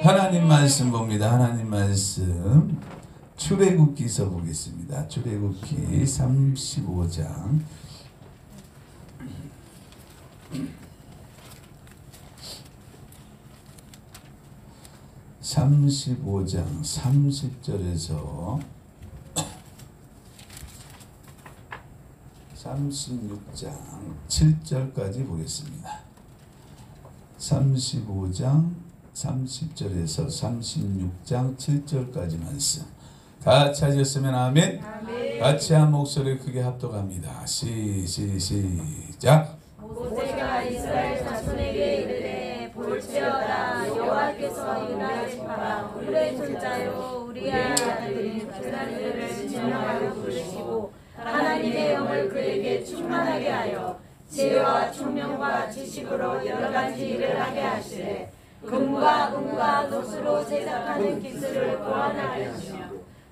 하나님 말씀 봅니다. 하나님 말씀 출애굽기서 보겠습니다. 출애굽기 35장 30절에서 36장 7절까지 보겠습니다. 35장 30절에서 36장 7절까지 말씀 다 찾으셨으면 아멘. 아멘. 같이 한 목소리 크게 합독합니다. 시작. 모세가 이스라엘 자손에게 이르되 볼지어다 여호와께서 유다 지파 우리의 손자요 우리의 아들인 그들을 지명하여 부르시고 하나님의 영을 그에게 충만하게 하여 지혜와 총명과 지식으로 여러 가지 일을 하게 하시되 금과 은과 노수로 제작하는 기술을 보완하게 하시며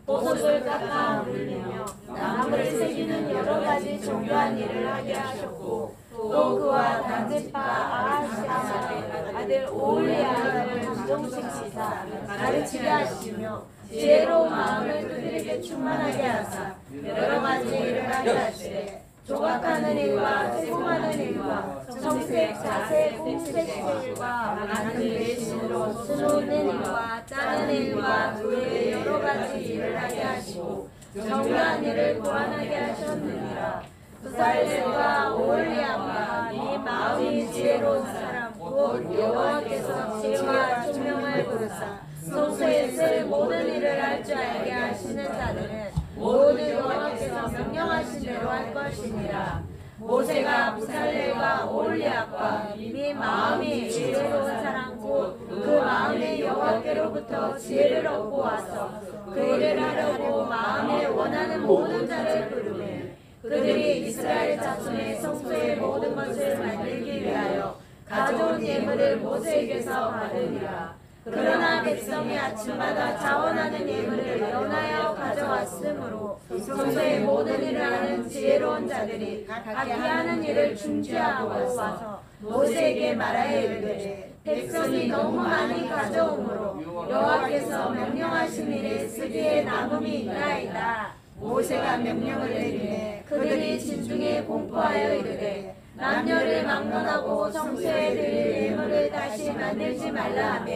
보석을 깎아 물리며 나무를 새기는 여러 가지 정교한 일을 하게 하셨고 또 그와 단지파 아하시아의 아들 오홀리아를 정정시키사 가르치게 하시며 지혜로운 마음을 그들에게 충만하게 하사 여러 가지 일을 하게 하시되 조각하는 일과 세공하는 일과 청색, 자색, 공색실과 많은 외신으로 수놓는 일과 짜는 일과 그 외 여러 가지 일을 하게 하시고 정교한 일을 보완하게 하셨느니라. 부살렐과 오홀리암과 이 마음이 지혜로운 사람 곧 여호와께서 지혜와 총명을 부르사 성소에 쓸 모든 일을 할 줄 알게 하시는 자들은 모두 여호와께서 명령하신 대로 할 것이니라. 모세가 부살렐과 오홀리압과 이 마음이 지혜로운 사람 곧 그 마음이 여호와께로부터 지혜를 얻고 와서 그 일을 하려고 마음에 원하는 모든 자를 부르매 그들이 이스라엘 자손의 성소의 모든 것을 만들기 위하여 가져온 예물을 모세에게서 받으니라. 그러나 백성이 아침마다 자원하는 예물을 연하여 가져왔으므로 성소의 모든 일을 하는 지혜로운 자들이 각기 하는 일을 중지하고 와서 모세에게 말하여 이르되 백성이 너무 많이 가져오므로 여호와께서 명령하신 일에 쓰기에 남음이 있나이다. 모세가 명령을 내리매 그들이 진중에 공포하여 이르되 남녀를 막론하고 성소에 드릴 예물을 다시 만들지 말라 하며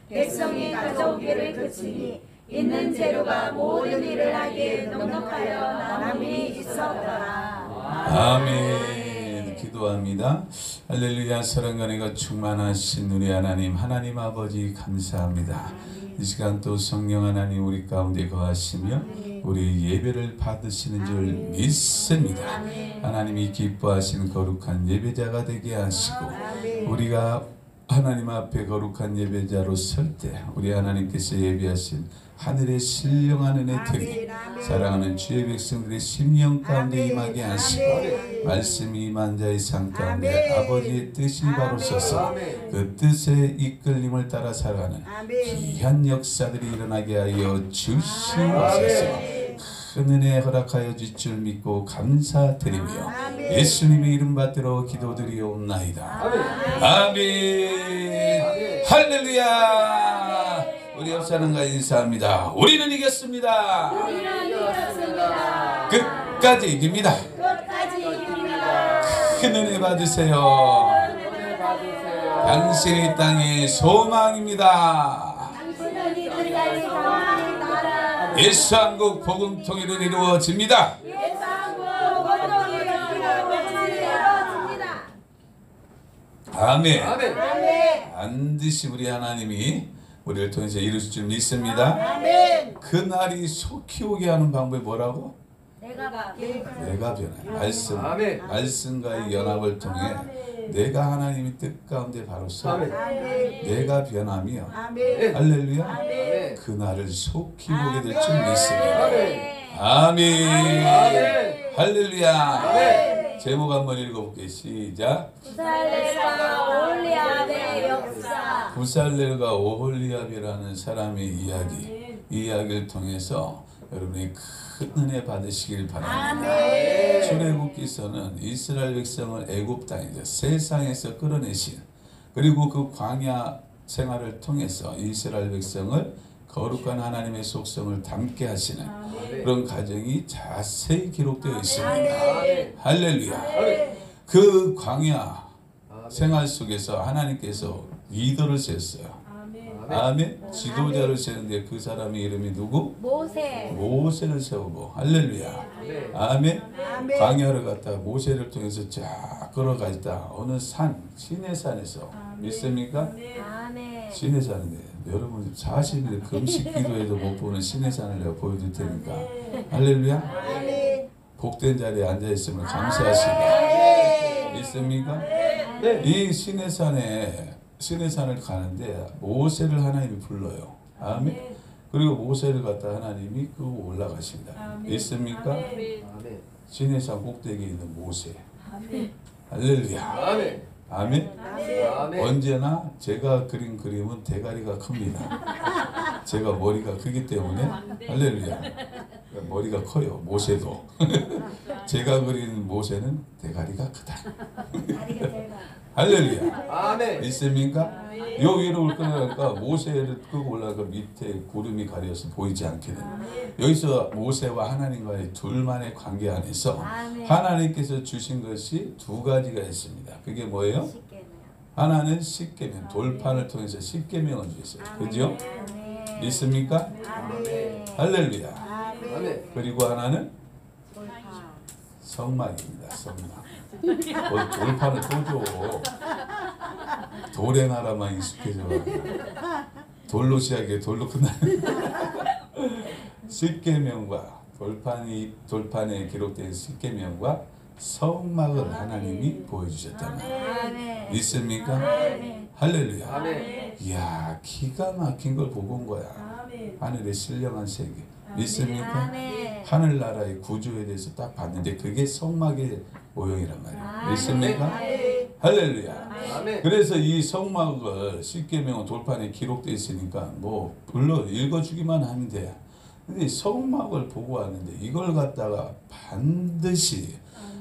백성이 가져오기를 그치니 있는 재료가 모든 일을 하기에 넉넉하여 남음이 있었더라. 아멘. 기도합니다. 할렐루야. 사랑과 은혜가 충만하신 우리 하나님 아버지 감사합니다. 이 시간 또 성령 하나님 우리 가운데 거하시며 우리 예배를 받으시는 줄 믿습니다. 하나님이 기뻐하시는 거룩한 예배자가 되게 하시고 우리가 하나님 앞에 거룩한 예배자로 설 때 우리 하나님께서 예비하신 하늘의 신령한 은혜 들이 사랑하는 주의 백성들의 심령 가운데 임하게 하시고 말씀이 임한 자의 삶 가운데 아버지의 뜻이 바로 서서 그 뜻의 이끌림을 따라 살아가는 귀한 역사들이 일어나게 하여 주시옵소서. 큰 은혜 허락하여 주실 줄 믿고 감사드리며 예수님의 이름 받들어 기도드리옵나이다. 아멘. 할렐루야. 우리 옆 사람과 인사합니다. 우리는 이겼습니다. 끝까지 이깁니다. 큰 은혜 받으세요. 당신의 땅의 소망입니다. 예수 한국 복음 통일은 이루어집니다. 아멘. 반드시 우리 하나님이 우리를 통해서 이루실 줄 믿습니다. 그날이 속히 오게 하는 방법이 뭐라고? 내가 변해. 말씀과의 연합을 통해 내가 하나님의 뜻 가운데 바로 서 내가 변하며 할렐루야 그날을 속히 보게 될 줄 믿습니다. 아멘. 할렐루야. 제목 한번 읽어볼게요. 시작. 부살렐과 오홀리압의 역사. 부살렐과 오홀리압이라는 사람의 이야기, 이 이야기를 통해서 여러분이 큰 은혜 받으시길 바랍니다. 출애굽기서는 이스라엘 백성을 애굽 땅에서 세상에서 끌어내신 그리고 그 광야 생활을 통해서 이스라엘 백성을 거룩한 하나님의 속성을 담게 하시는 그런 과정이 자세히 기록되어 있습니다. 할렐루야. 그 광야 생활 속에서 하나님께서 리더를 세웠어요. 아멘. 지도자를 세우는데 그 사람의 이름이 누구? 모세를 세우고. 할렐루야. 아멘. 광야를 갔다가 모세를 통해서 쫙 걸어가다 어느 산, 시내산에서 믿습니까? 시내산인데 여러분 40일 금식 기도해도 못 보는 시내산을 내가 보여줄 테니까. 할렐루야. 복된 자리에 앉아 있으면 감사하시다. 믿습니까? 이 시내산을 가는데 모세를 하나님이 불러요. 아멘. 그리고 모세를 갖다 하나님이 끄고 올라가십니다. 믿습니까? 시내산 꼭대기에 있는 모세. 할렐루야. 아멘. 언제나 제가 그린 그림은 대가리가 큽니다. 제가 머리가 크기 때문에. 할렐루야. 머리가 커요. 모세도. 제가 그린 모세는 대가리가 크다. 할렐루야. 아멘. 있습니까? 요 위로 올라가니까 모세를 끄고 올라가 밑에 구름이 가려서 보이지 않게 됩니다. 여기서 모세와 하나님과의 둘만의 관계 안에서 하나님께서 주신 것이 두 가지가 있습니다. 그게 뭐예요? 하나는 십계명, 돌판을 통해서 십계명을 주셨어요. 그죠? 믿습니까? 할렐루야. 그리고 하나는 성막입니다. 성막. 돌판을 또 줘. 돌의 나라만 익숙해져. 돌로 시작해 돌로 끝나. 십계명과 돌판에 기록된 십계명과 성막을 하나님이 보여주셨단 말이에요. 믿습니까? 할렐루야. 이야, 기가 막힌 걸 보고 온 거야. 하늘의 신령한 세계. 믿습니까? 하늘나라의 구조에 대해서 딱 봤는데 그게 성막의 모형이란 말이에요. 믿습니까? 할렐루야. 그래서 이 성막을 십계명은 돌판에 기록되어 있으니까 뭐 불러 읽어주기만 하면 돼. 근데 성막을 보고 왔는데 이걸 갖다가 반드시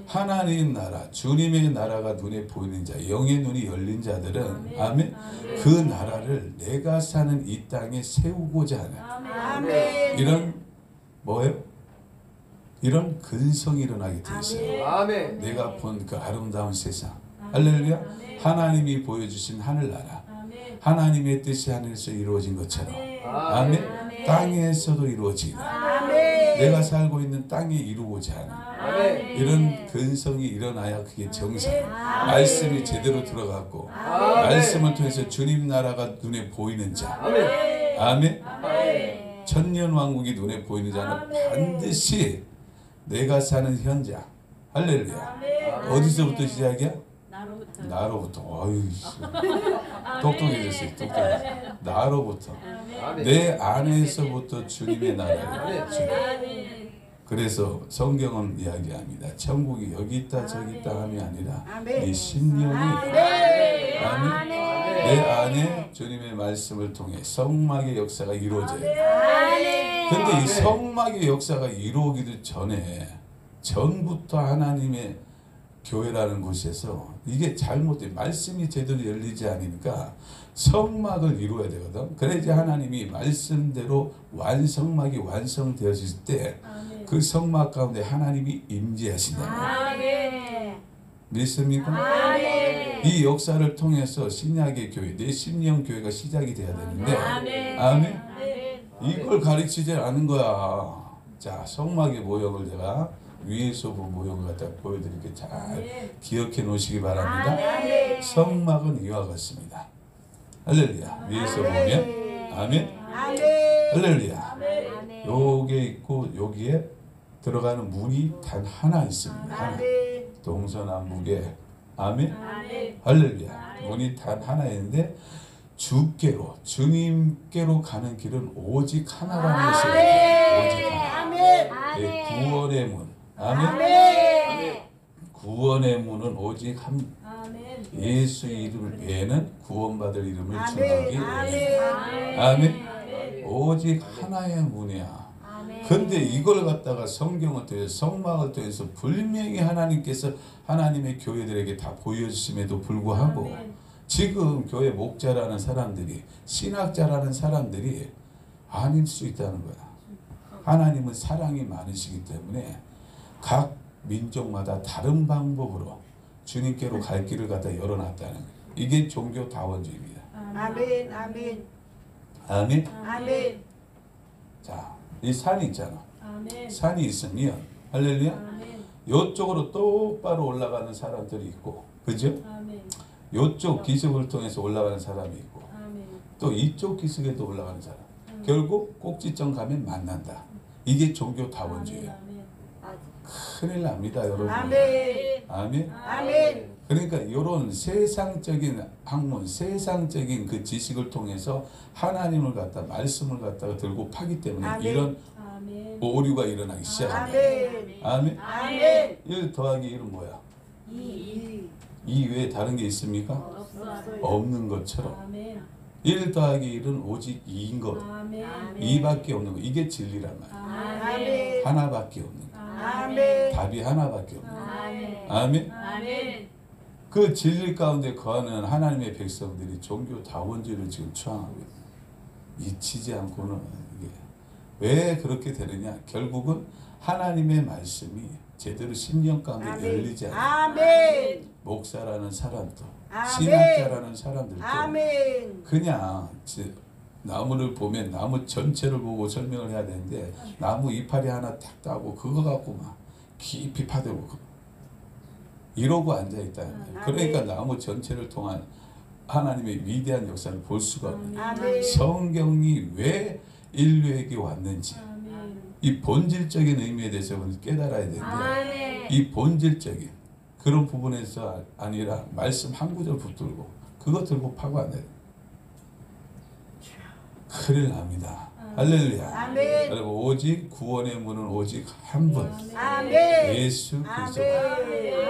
하나님 나라, 주님의 나라가 눈에 보이는 자, 영의 눈이 열린 자들은 아멘. 그 나라를 내가 사는 이 땅에 세우고자 하는 이런 뭐예요? 이런 근성이 일어나게 돼 있어요. 아멘. 내가 본 그 아름다운 세상. 할렐루야. 하나님이 보여주신 하늘나라. 하나님의 뜻이 하늘에서 이루어진 것처럼 아멘. 땅에서도 이루어지고 내가 살고 있는 땅에 이루고자 하는 이런 근성이 일어나야 그게 정상. 말씀이 제대로 들어갔고 말씀을 통해서 주님 나라가 눈에 보이는 자. 아멘. 천년 왕국이 눈에 보이는 자는 반드시 내가 사는 현장. 할렐루야. 어디서부터 시작이야? 나로부터. 어휴, 똑똑해졌어요. 똑똑해졌어요. 나로부터. 내 안에서부터 주님의 나라를 주님. 그래서 성경은 이야기합니다. 천국이 여기 있다 저기 있다 함이 아니라 네 심령이 아멘. 내 안에 주님의 말씀을 통해 성막의 역사가 이루어져요. 근데 이 성막의 역사가 이루어지기 전부터 하나님의 교회라는 곳에서 이게 잘못된 말씀이 제대로 열리지 않으니까 성막을 이루어야 되거든. 그래야지 하나님이 말씀대로 성막이 완성되어질 때 그 성막 가운데 하나님이 임재하신다. 믿습니까? 이 역사를 통해서 신약의 교회, 내 심령 교회가 시작이 돼야 되는데 아멘. 이걸 가르치지 않은 거야. 자, 성막의 모형을 제가 위에서 본 모형을 갖다 보여드릴게 잘 기억해 놓으시기 바랍니다. 성막은 이와 같습니다. 할렐루야. 위에서 보면 아멘. 할렐루야. 요게 있고 여기에 들어가는 문이 단 하나 있습니다. 하나. 동서남북에 아멘. 할렐루야. 문이 단 하나 있는데 주께로 주님께로 가는 길은 오직 하나라는 것을 오직 하나. 네, 구원의 문. 아멘. 구원의 문은 오직 한 예수 이름 외에는 구원받을 이름을 주는 아멘. 오직 하나의 문이야. 근데 이걸 갖다가 성경을 통해서 성막을 통해서 분명히 하나님께서 하나님의 교회들에게 다 보여주심에도 불구하고 지금 교회 목자라는 사람들이, 신학자라는 사람들이 아닐 수 있다는 거야. 하나님은 사랑이 많으시기 때문에 각 민족마다 다른 방법으로 주님께로 갈 길을 갖다 열어놨다는 거예요. 이게 종교다원주의입니다. 아멘, 아멘, 아멘. 아멘. 자, 이 산이 있잖아. 아멘. 산이 있으면 할렐루야. 아멘. 요쪽으로 똑바로 올라가는 사람들이 있고, 그죠? 아멘. 요쪽 기슭을 통해서 올라가는 사람이 있고, 아멘. 또 이쪽 기슭에도 올라가는 사람. 결국 꼭지점 가면 만난다. 이게 종교다원주의예요. 아멘. 큰일 납니다, 여러분. 아멘. 아멘. 아멘. 그러니까 이런 세상적인 학문, 세상적인 그 지식을 통해서 하나님을 갖다, 말씀을 갖다가 들고 파기 때문에 아멘. 이런 아멘. 오류가 일어나기 시작합니다. 아멘. 아멘. 아멘. 1 더하기 1은 뭐야? 이. 2 외에 다른 게 있습니까? 없어요. 없는 것처럼 아멘. 1 더하기 1은 오직 2인 것. 아멘. 2밖에 없는 거. 이게 진리란 말이야. 아멘. 하나밖에 없는 거. 아멘. 답이 하나밖에 없는 거. 아멘. 아멘. 아멘. 그 진리 가운데 거하는 하나님의 백성들이 종교다원주의를 지금 추앙하고 있어요. 잊히지 않고는 이게 왜 그렇게 되느냐? 결국은 하나님의 말씀이 제대로 심령 가운데 열리지 않아요. 아멘. 목사라는 사람도, 아멘. 신학자라는 사람들도 아멘. 그냥 나무를 보면 나무 전체를 보고 설명을 해야 되는데 나무 이파리 하나 탁 따고 그거 갖고 막 깊이 파대고 이러고 앉아있다는 거예요. 그러니까 나무 전체를 통한 하나님의 위대한 역사를 볼 수가 없는 거예요. 아멘. 성경이 왜 인류에게 왔는지 아멘. 이 본질적인 의미에 대해서 우리는 깨달아야 되는데 아멘. 이 본질적인 그런 부분에서 아니라 말씀 한 구절 붙들고 그거 들고 파고 안 돼요. 큰일 납니다. 할렐루야. 아멘. 여러분 오직 구원의 문은 오직 한 분. 아멘. 예수 그리스도.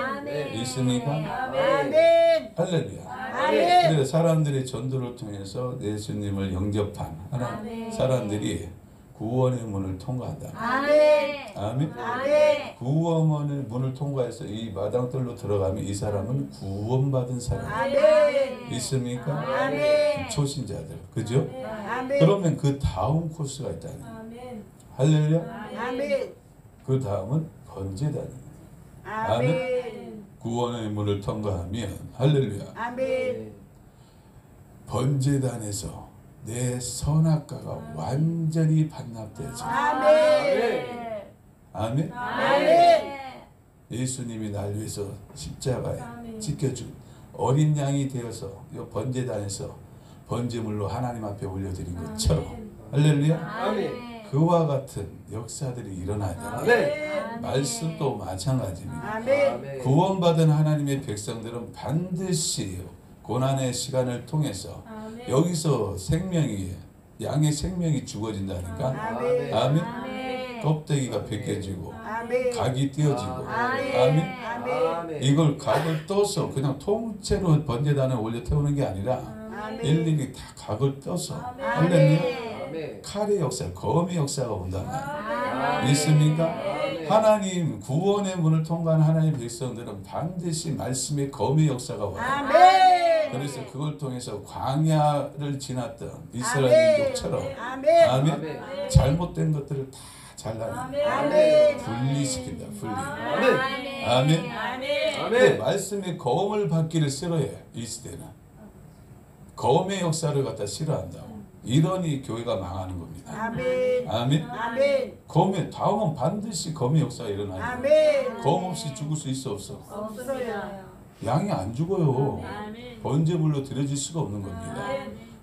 아멘. 있습니까? 아멘. 할렐루야. 아멘. 그래서 사람들의 전도를 통해서 예수님을 영접한 아멘. 사람들이 구원의 문을 통과한다. 아멘. 아멘. 아멘. 구원의 문을 통과해서 이 마당들로 들어가면 이 사람은 구원받은 사람. 아멘. 있습니까? 아멘. 초신자들. 그죠? 아멘. 그러면 그 다음 코스가 있다. 아멘. 할렐루야. 아멘. 그 다음은 번제단입니다. 아멘. 구원의 문을 통과하면 할렐루야. 아멘. 번제단에서 내 선악과가 완전히 반납되어져. 아멘. 아멘. 아멘. 예수님이 날 위해서 십자가에 아멘. 지켜준 어린 양이 되어서 이 번제단에서 번제물로 하나님 앞에 올려드린 것처럼 할렐루야. 아멘. 그와 같은 역사들이 일어나야 됩니다. 아멘. 말씀도 마찬가지입니다. 아멘. 구원받은 하나님의 백성들은 반드시 고난의 시간을 통해서 아멘. 여기서 생명이 양의 생명이 죽어진다니까. 아멘. 아멘. 아멘. 껍데기가 벗겨지고 아멘. 각이 띄어지고 아멘. 아멘. 아멘. 이걸 각을 떠서 그냥 통째로 번제단에 올려 태우는 게 아니라 아멘. 일일이 다 각을 떠서 아멘. 할렐루야. 칼의 역사, 검의 역사가 온단 말이에요. 아멘. 있습니까? 하나님 구원의 문을 통과한 하나님의 백성들은 반드시 말씀의 검의 역사가 와요. 아멘. 그래서 그걸 통해서 광야를 지났던 이스라엘 아멘. 민족처럼 아멘. 아멘. 잘못된 것들을 다 잘라내 아멘. 분리시킨다. 분리. 아멘. 아멘. 아멘. 근데 말씀의 검을 받기를 싫어해 이 시대는. 검의 역사를 갖다 싫어한다고. 이러니 교회가 망하는 겁니다. 아멘. 아멘. 아멘. 검의 다음은 반드시 검의 역사가 일어나요. 아멘. 검 없이 죽을 수 있어 없어? 없어요. 양이 안 죽어요. 아멘. 번제물로 드려질 수가 없는 겁니다.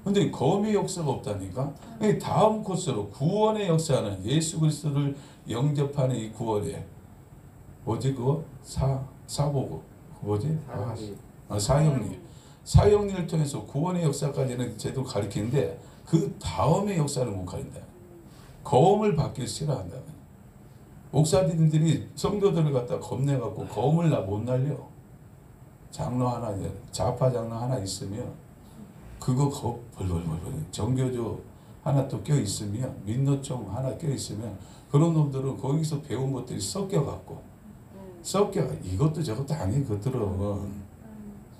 근데 검의 역사가 없다니까? 이 다음 코스로 구원의 역사는 예수 그리스도를 영접하는 이 구원에 뭐지 그거? 사보고 뭐지? 사형리. 사형리를 통해서 구원의 역사까지는 제대로 가르치는데 그 다음의 역사를 못 가린다. 검을 받기 싫어한다면 목사님들이 성도들을 갖다 겁내갖고 검을 못 날려. 장로 하나, 좌파 장로 하나 있으면 그거 벌벌벌벌 정교조 하나 또 껴 있으면 민노총 하나 껴 있으면 그런 놈들은 거기서 배운 것들이 섞여갖고 섞여 이것도 저것도 아니에요. 그것들은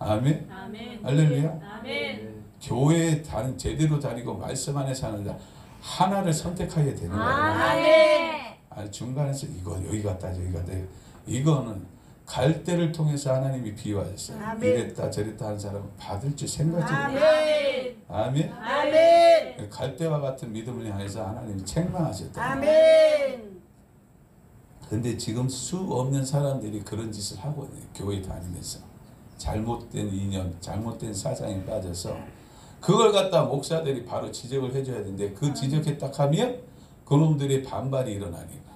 아멘. 아멘. 할렐루야. 아멘. 교회에 제대로 다니고 말씀 안에 사는 자 하나를 선택해야 되는 거예요. 아멘. 중간에서 이거 여기 갔다 저기 갔다 이거는 갈대를 통해서 하나님이 비유하셨어요. 아멘. 이랬다 저랬다 하는 사람은 받을 줄 생각지 못해요. 아멘. 아멘. 아멘. 갈대와 같은 믿음을 향해서 하나님이 책망하셨다. 아멘. 근데 지금 수 없는 사람들이 그런 짓을 하고 있네요. 교회 다니면서 잘못된 이념, 잘못된 사상에 빠져서 그걸 갖다 목사들이 바로 지적을 해줘야 되는데 그 지적해 딱 하면 그놈들의 반발이 일어나니까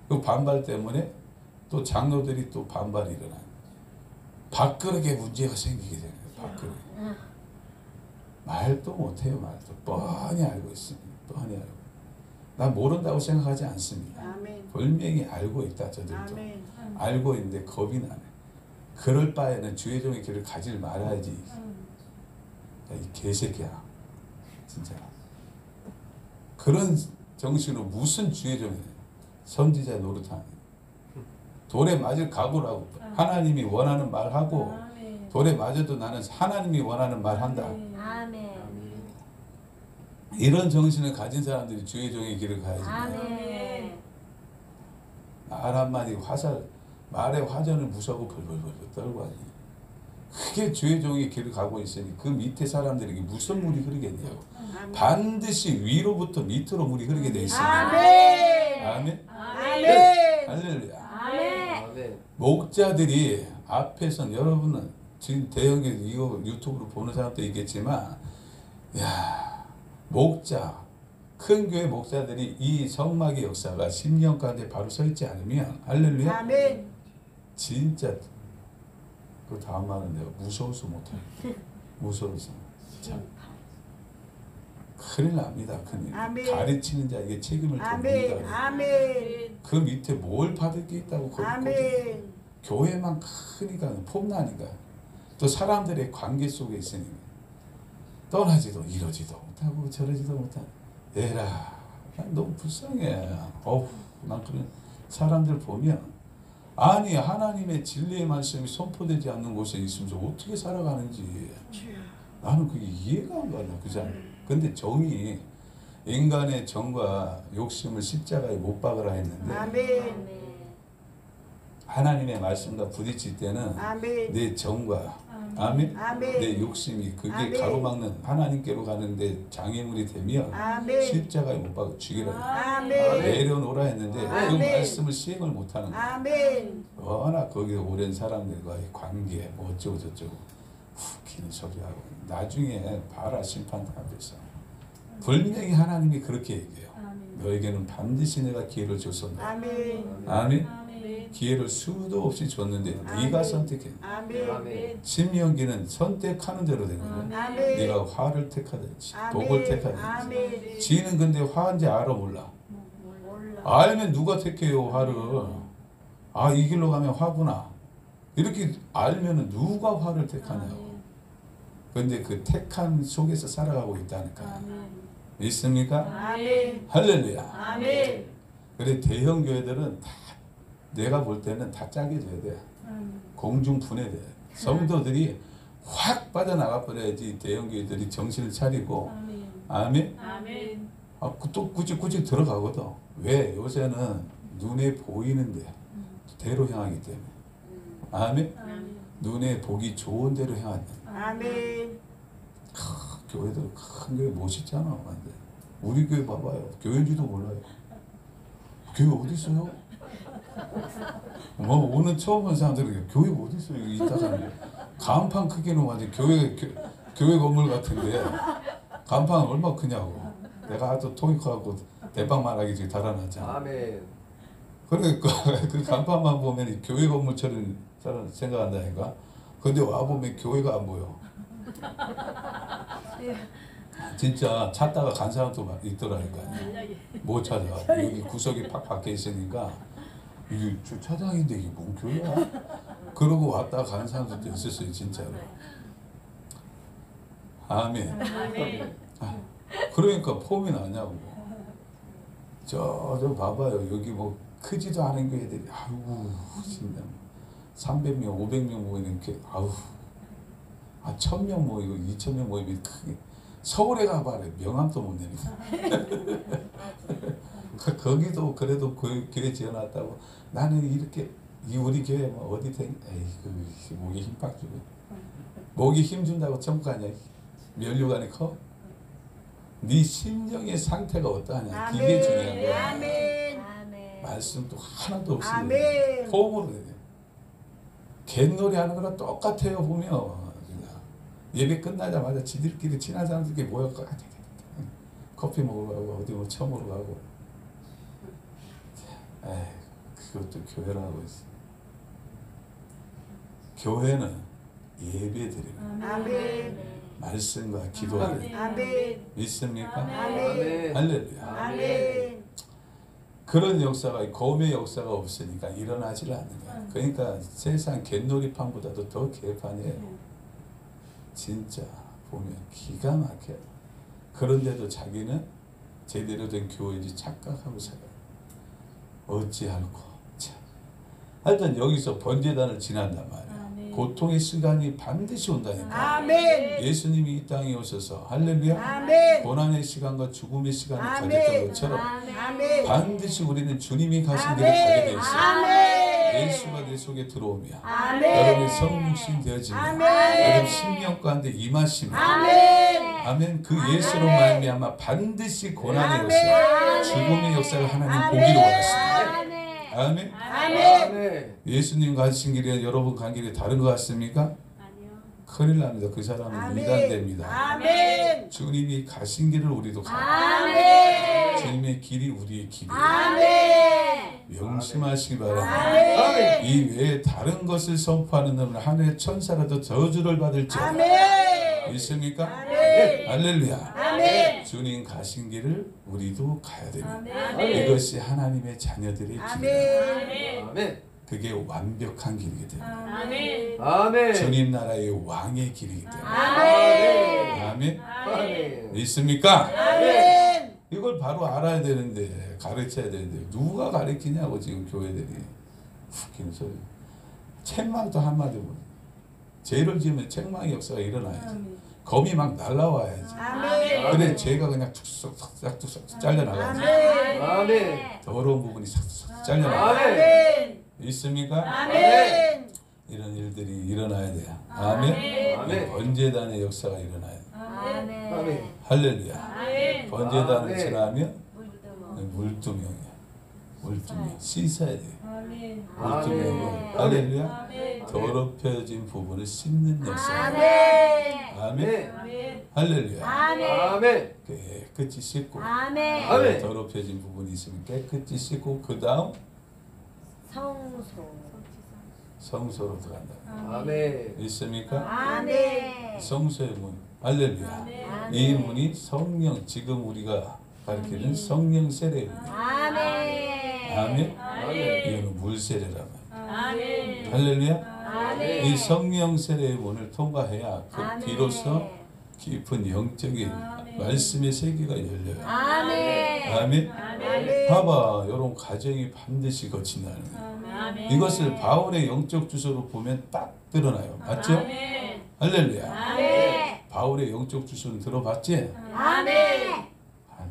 그 반발 때문에 또 장로들이 또 반발이 일어나요. 밥그릇에 문제가 생기게 되는 거예요. 밥그릇. 말도 못해요. 말도 뻔히 알고 있습니다. 뻔히 알고. 나 모른다고 생각하지 않습니다. 아멘. 분명히 알고 있다. 저들도 아멘. 알고 있는데 겁이 나네. 그럴 바에는 주의 종의 길을 가질 말아야지. 야, 이 개새끼야. 진짜. 그런 정신으로 무슨 주의 종이에요. 선지자 노릇하는. 돌에 맞을 각오라고. 하나님이 원하는 말하고 돌에 맞아도 나는 하나님이 원하는 말 한다. 아멘. 이런 정신을 가진 사람들이 주의 종의 길을 가야지. 아멘. 말 한마디 말의 화전을 무서워 벌벌벌 떨고 하니. 그게 주의 종의 길을 가고 있으니 그 밑에 사람들에게 무슨 물이 흐르겠냐고. 반드시 위로부터 밑으로 물이 흐르게 돼 있습니다. 아멘. 아멘. 아멘. 할렐루야. 아멘. 목자들이 앞에선 여러분은 지금 대형교 이거 유튜브로 보는 사람도 있겠지만 야 목자 큰 교회 목자들이 이 성막의 역사가 10년 가운데 바로 서 있지 않으면 할렐루야 아멘. 진짜 그 다음 말은 내가 무서워서 못해. 무서워서 참 큰일 납니다. 큰일. 아멘. 가르치는 자에게 책임을 아멘. 봅니다. 아멘. 그 밑에 뭘 받을 게 있다고 아멘. 교회만 크니까 폼나니까 또 사람들의 관계 속에 있으니까 떠나지도 이러지도 못하고 저러지도 못하고 에라 난 너무 불쌍해. 난 그런 사람들 보면 아니 하나님의 진리의 말씀이 선포되지 않는 곳에 있으면서 어떻게 살아가는지 나는 그게 이해가 안 가냐 그잖아. 근데 정이 인간의 정과 욕심을 십자가에 못 박으라 했는데 아멘. 하나님의 말씀과 부딪힐 때는 아멘. 내 정과 아멘 아멘. 내 욕심이 그게 아멘. 가로막는 하나님께로 가는데 장애물이 되면 아멘. 십자가에 못 박아 죽이라 아멘. 내려놓으라 했는데 그 아멘. 말씀을 시행을 못하는 거야. 아멘. 워낙 거기에 오랜 사람들과의 관계 뭐 어쩌고 저쩌고 긴 소리하고 나중에 봐라 심판 앞에서 분명히 하나님이 그렇게 얘기해요. 너에게는 반드시 내가 기회를 줬었다. 아멘. 아멘. 아멘. 기회를 수도 없이 줬는데 네가 선택해. 아멘. 신명기는 선택하는 대로 된 거야. 아멘. 네가 화를 택하든지 아멘. 복을 택하든지. 아멘. 지는 근데 화인지 알아 몰라. 몰라. 알면 누가 택해요 화를. 아 이 길로 가면 화구나. 이렇게 알면은 누가 화를 택하냐고. 근데 그 택함 속에서 살아가고 있다니까. 있습니까? 아멘. 할렐루야. 아멘. 그래 대형 교회들은 다 내가 볼 때는 다 짜게 돼야 돼. 공중 분해돼. 성도들이 확 빠져나가 버려야지 대형 교회들이 정신을 차리고 아멘. 아멘. 또 꾸직꾸직 들어가거든. 왜? 요새는 눈에 보이는데 대로 향하기 때문에. 아멘. 눈에 보기 좋은 대로 향하는. 아멘. 교회들 큰 교회 멋있잖아. 근데 우리 교회 봐봐요. 교회인지도 몰라요. 교회 어디 있어요? 오늘 처음 본 사람들은 교회 어디 있어요? 여기 있다잖아요. 간판 크기는 완전 교회 건물 같은데 간판 얼마 크냐고. 내가 아주 통역하고 대박 말하기 전에 달아놨잖아. 아멘. 그러니까 그 간판만 보면 교회 건물처럼 생각한다니까. 근데 와 보면 교회가 안 보여. 진짜 찾다가 간 사람도 있더라니까. 못 찾아. 여기 구석이 팍 박혀 있으니까 이게 주차장인데 이게 뭔 교회야? 그러고 왔다 가는 사람들도 있었어요 진짜로. 아멘. 그러니까 폼이 나냐고. 저 봐봐요. 여기 뭐 크지도 않은 교회들이 아이고 진짜 300명 500명 모이는 게 아우 아 1000명 모이고 2000명 모이면 크게 서울에 가봐라 명함도 못 내니까. 거기도 그래도 그 교회 지어놨다고 나는 이렇게 우리 교회 뭐 어디 된 에이 목에 힘 빡 주고 목에 힘 준다고 천국 가냐 면류관이 커? 네 심령의 상태가 어떠하냐 이게 중요한 거야. 아멘. 아멘. 말씀도 하나도 없이 아멘. 호흡으로 해야 돼. 갯놀이 하는 거랑 똑같아요 보면. 그냥. 예배 끝나자마자 지들끼리 친한 사람들끼리 모여서 커피 먹으러 가고 어디 뭐 처먹으러 가고 그것도 교회라고 있어. 교회는 예배 드리는 아멘. 말씀과 기도하는 아멘. 믿습니까? 아멘. 할렐루야. 아멘. 그런 역사가 거음의 역사가 없으니까 일어나질 않는 거야. 그러니까 세상 갯놀이판보다도 더 개판이에요. 진짜 보면 기가 막혀요. 그런데도 자기는 제대로 된 교회인지 착각하고 살아요. 어찌할꼬. 참. 하여튼 여기서 번제단을 지난단 말이야. 고통의 시간이 반드시 온다니까. 아멘. 예수님이 이 땅에 오셔서 할렐루야. 아멘. 고난의 시간과 죽음의 시간을 아멘. 가졌던 것처럼 아멘. 반드시 우리는 주님이 가신 길을 아멘. 가게 돼 있어요. 아멘. 예수가 내 속에 들어오며 아멘. 여러분의 성육신 되어지며 아멘. 여러분 심령 가운데 임하시며 아멘. 아멘. 그 예수로 말미암아 반드시 고난의 아멘. 역사 죽음의 역사를 하나님 아멘. 보기로 원하십니다. 아멘. 아멘. 아멘. 예수님 가신 길이 여러분 간 길이 다른 것 같습니까? 아니요. 큰일 납니다. 그 사람은 아멘. 이단됩니다. 아멘. 주님이 가신 길을 우리도 가야 아멘. 주님의 길이 우리의 길이에요. 아멘. 명심하시기 바랍니다. 아멘. 이 외에 다른 것을 선포하는 놈은 하늘의 천사라도 저주를 받을지어다. 아멘. 있습니까? 아멘. 할렐루야. 아멘. 주님 가신 길을 우리도 가야 됩니다. 아멘. 이것이 하나님의 자녀들의 길이다. 아멘. 아멘. 그게 완벽한 길이기 때문에 아멘. 아멘. 주님 나라의 왕의 길이기 때문에 아멘. 아멘. 아멘. 있습니까? 아멘. 이걸 바로 알아야 되는데 가르쳐야 되는데 누가 가르치냐고 지금 교회들이 웃기는 소리. 책망도 한마디 못. 죄를 지으면 책망의 역사가 일어나야지. 검이 막 날라와야지. 아멘. 그래 죄가 그냥 툭싹 잘려나가지. 아멘. 아멘. 더러운 부분이 싹싹 잘려나가. 아멘. 있습니까? 아멘. 이런 일들이 일어나야 돼요. 아멘. 아멘. 번제단의 역사가 일어나야 돼. 아멘. 아멘. 할렐루야. 아멘. 번제단을 아멘. 지나면 물두멍. 물두명이야. 물두명 씻어야 돼. 아멘. 물두명이 아멘. 할렐루야. 아멘. 더럽혀진 부분을 씻는 역사. 아멘. 아멘. 아멘. 할렐루야. 아멘. 아멘. 깨끗이 씻고 아멘. 아멘. 더럽혀진 부분이 있으면 깨끗이 씻고 그 다음 성소. 성소로 들어간다. 아멘. 있습니까? 아멘. 성소의 문. 할렐루야. 이 문이 성령 지금 우리가 가르치는 성령 세례의 문. 아멘. 아멘. 아멘. 이거는 물 세례라면. 아멘. 할렐루야. 아멘. 이 성령 세례의 문을 통과해야 그 아멘. 비로소 깊은 영적인 말씀의 세계가 열려요. 아멘. 아멘. 아멘. 봐봐, 이런 과정이 반드시 거친다는 거예요. 아멘. 이것을 바울의 영적 주소로 보면 딱 드러나요. 맞죠? 아멘. 할렐루야. 아멘. 바울의 영적 주소는 들어봤지? 아멘.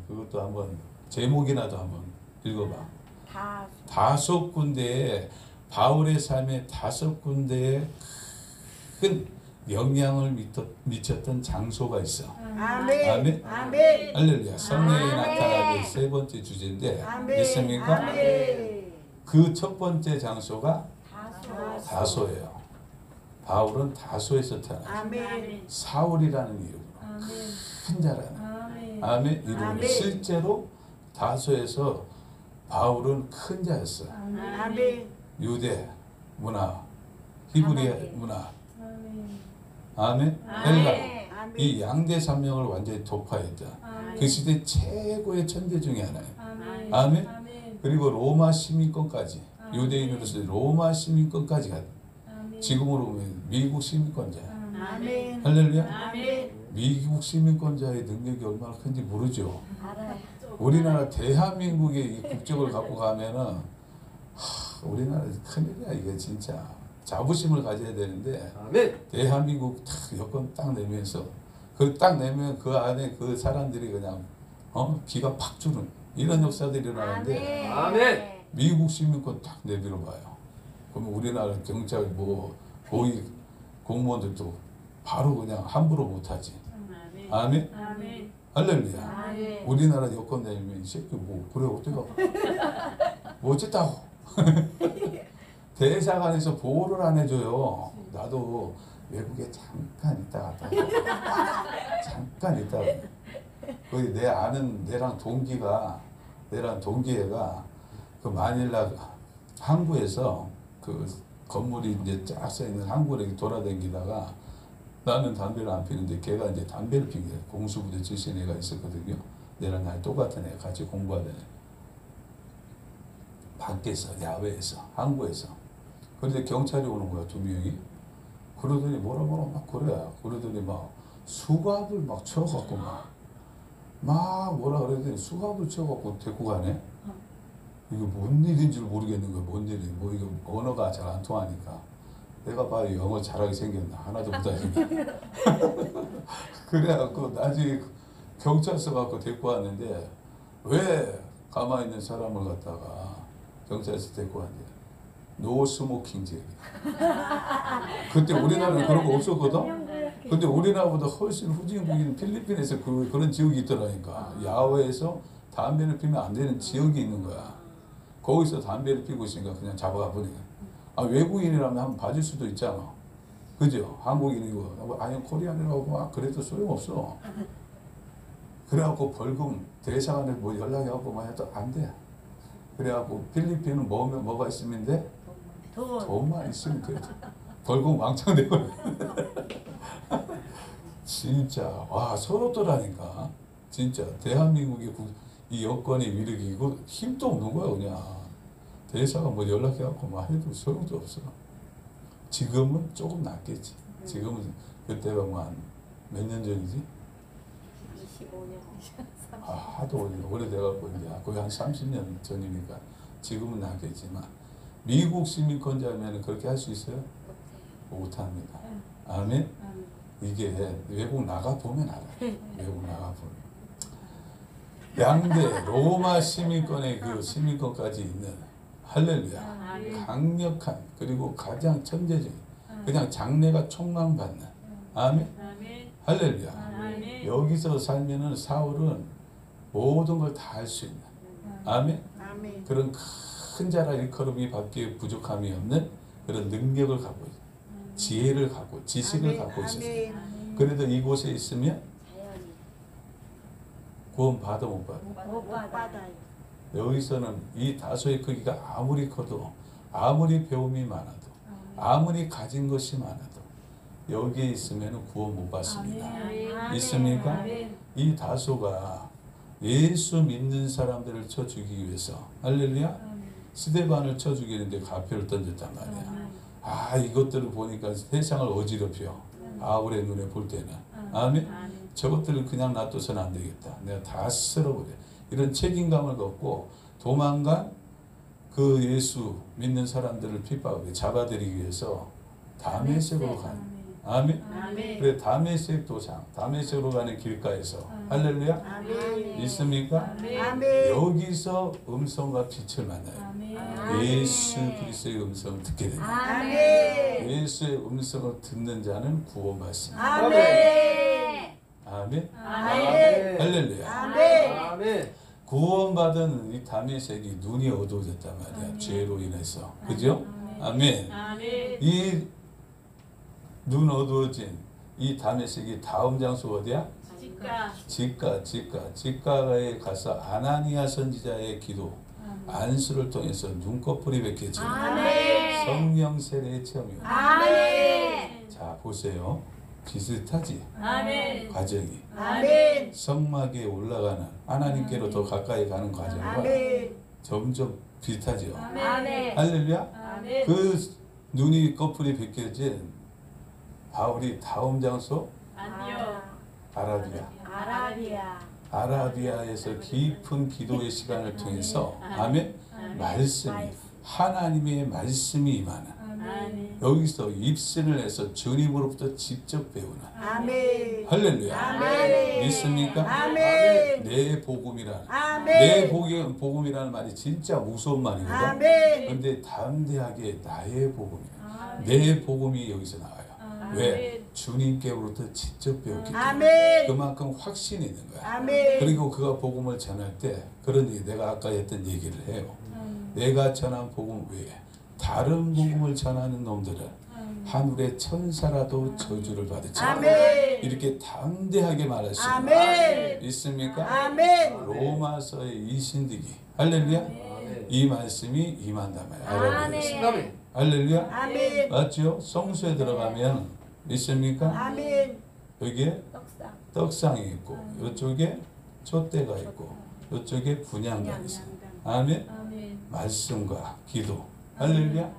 그것도 한번 제목이라도 한번 읽어봐. 다. 5군데에 바울의 삶에 5군데에 큰 영향을 미쳤던 장소가 있어. 아멘. 아멘. 아멘. 할렐루야. 성령이 아멘. 나타나는 세 번째 주제인데 아멘. 있습니까? 아멘. 그 첫 번째 장소가 다소. 다소예요. 바울은 다소에서 태어났어요. 아멘. 사울이라는 이름으로 큰 자라는. 아멘. 이름으로 아멘. 실제로 다소에서 바울은 큰 자였어요. 아멘. 유대 문화, 히브리의 아멘. 문화. 아멘. 헬라. 아멘. 이 양대 산명을 완전히 돌파했다. 그 시대 최고의 천재 중에 하나예요. 아멘. 그리고 로마 시민권까지 유대인으로서 로마 시민권까지 간. 지금으로 보면 미국 시민권자. 아멘. 할렐루야. 아멘. 미국 시민권자의 능력이 얼마나 큰지 모르죠. 알아요. 우리나라 대한민국의 이 국적을 갖고 가면은 우리나라 큰일이야 이게 진짜. 자부심을 가져야 되는데 아멘. 대한민국 딱 여권 딱 내면서 그 딱 내면 그 안에 그 사람들이 그냥 기가 팍 주는 이런 역사들이 일어나는데 아멘. 미국 시민권 딱 내밀어 봐요. 그러면 우리나라 경찰 뭐 고위 공무원들도 바로 그냥 함부로 못하지. 아멘. 아멘. 할렐루야. 아멘. 우리나라 여권 내면 이 새끼 뭐 그래 어떡하 뭐 어쨌다고 대사관에서 보호를 안 해줘요. 나도 외국에 잠깐 있다 갔다 왔다. 잠깐 있다 거기 내 아는 내랑 동기애가 그 마닐라 항구에서 그 건물이 이제 쫙 써있는 항구를 돌아다니다가 나는 담배를 안 피는데 걔가 이제 담배를 피게 공수부대 출신 애가 있었거든요. 내랑 나이 똑같은 애 같이 공부하던 애. 밖에서 야외에서 항구에서 그런데 경찰이 오는 거야 2명이. 그러더니 뭐라 막 그래. 그러더니 막 수갑을 막 쳐갖고 막 뭐라 그러더니 수갑을 쳐갖고 데리고 가네. 이거 뭔 일인 줄 모르겠는 거야. 뭔 일이 뭐 이거 언어가 잘 안 통하니까. 내가 봐요 영어 잘하게 생겼나 하나도 못하니까. 그래갖고 나중에 경찰서 갖고 데리고 왔는데 왜 가만히 있는 사람을 갖다가 경찰서 데리고 왔는데 노 스모킹 제리. 그때 우리나라는 그런 거 없었거든. 근데 우리나라보다 훨씬 후진국인 필리핀에서 그런 지역이 있더라니까. 야외에서 담배를 피면 안 되는 지역이 있는 거야. 거기서 담배를 피고 있으니까 그냥 잡아가 버리네. 외국인이라면 한번 봐줄 수도 있잖아. 그죠? 한국인이고 아니 코리안이라고 막 그래도 소용없어. 그래갖고 벌금 대사관에 뭐 연락해갖고 막 해도 안 돼. 그래갖고 필리핀은 뭐가 있으면 돼? 돈만 있으면 돼. 벌금 왕창 내고. 진짜 와 서럽더라니까. 진짜 대한민국의 이 여권이 위력이 이거 힘도 없는 거야 그냥. 대사가 뭐 연락해갖고 막 해도 소용도 없어. 지금은 조금 낫겠지. 지금은 그때가 뭐 몇 년 전이지? 25년. 하도 오래돼갖고 이제 거의 한 30년 전이니까 지금은 낫겠지만 미국 시민권자면 그렇게 할 수 있어요? 못합니다. 아멘? 이게 외국 나가보면 알아요. 외국 나가보면. 양대 로마 시민권의 그 시민권까지 있는 할렐루야. 강력한 그리고 가장 천재적인 그냥 장래가 촉망받는 아멘. 할렐루야. 여기서 살면은 사울은 모든 걸 다 할 수 있는 아멘. 그런 큰 자라 일컬음이 밖에 부족함이 없는 그런 능력을 갖고 있어요. 지혜를 갖고 지식을 갖고 있었어요. 그래도 이곳에 있으면 구원 받아 못 받아? 못 받아요. 여기서는 이 다소의 크기가 아무리 커도 아무리 배움이 많아도 아무리 가진 것이 많아도 여기에 있으면 구원 못 받습니다. 있습니까? 이 다소가 예수 믿는 사람들을 쳐 죽이기 위해서 할렐루야 스데반을 쳐 죽이는데 가표를 던졌단 말이야. 이것들을 보니까 세상을 어지럽혀. 아우의 눈에 볼 때는 아멘. 저것들을 그냥 놔둬서는 안 되겠다. 내가 다 쓸어버려. 이런 책임감을 갖고 도망간 그 예수 믿는 사람들을 핍박하게 잡아들이기 위해서 다메섹으로 가는 아멘. 그래 다메섹 도상 다메섹으로 가는 길가에서 할렐루야 있습니까? 여기서 음성과 빛을 만나요. 예수 그리스도의 음성을 듣게 됩니다. 예수의 음성을 듣는 자는 구원받습니다. 아멘. 할렐루야. 구원받은 이 다메섹이 눈이 어두워졌단 말이야. 죄로 인해서. 그죠? 아멘. 이 눈 어두워진 이 다메섹이 다음 장소 어디야? 직가에 가서 아나니아 선지자의 기도 안수를 통해서 눈꺼풀이 벗겨지는 성령 세례의 체험이 옵니다. 자 보세요. 비슷하지? 과정이 성막에 올라가는 하나님께로 더 가까이 가는 과정과 점점 비슷하죠? 할렐루야? 그 눈이 꺼풀이 벗겨진 바울이 다음 장소? 아라비아에서 깊은 기도의 시간을 통해서 아멘? 말씀이 하나님의 말씀이 임하는 여기서 입신을 해서 주님으로부터 직접 배우는 아멘. 할렐루야. 아멘. 믿습니까? 아멘. 내 복음이라는 아멘. 내 복음이라는 말이 진짜 무서운 말이거든. 아멘. 근데 담대하게 나의 복음이야. 내 복음이 여기서 나와요. 왜? 주님께로부터 직접 배웠기 때문에 아멘. 그만큼 확신이 있는 거야. 아멘. 그리고 그가 복음을 전할 때 그런 얘기, 내가 아까 했던 얘기를 해요. 내가 전한 복음 외에 다른 복음을 전하는 놈들은 하늘의 천사라도 저주를 받을지어다. 아멘. 이렇게 담대하게 말했습니다. 아멘. 있습니까? 아멘. 로마서의 이 신득이 할렐루야. 이 말씀이 임한다면 알아보겠습니다. 할렐루야. 아멘. 맞죠? 성수에 들어가면 있습니까? 아멘. 여기에 떡상. 떡상이 있고 이쪽에 촛대가 있고 이쪽에 분향단이 있어요. 아멘. 말씀과 기도. 할렐루야.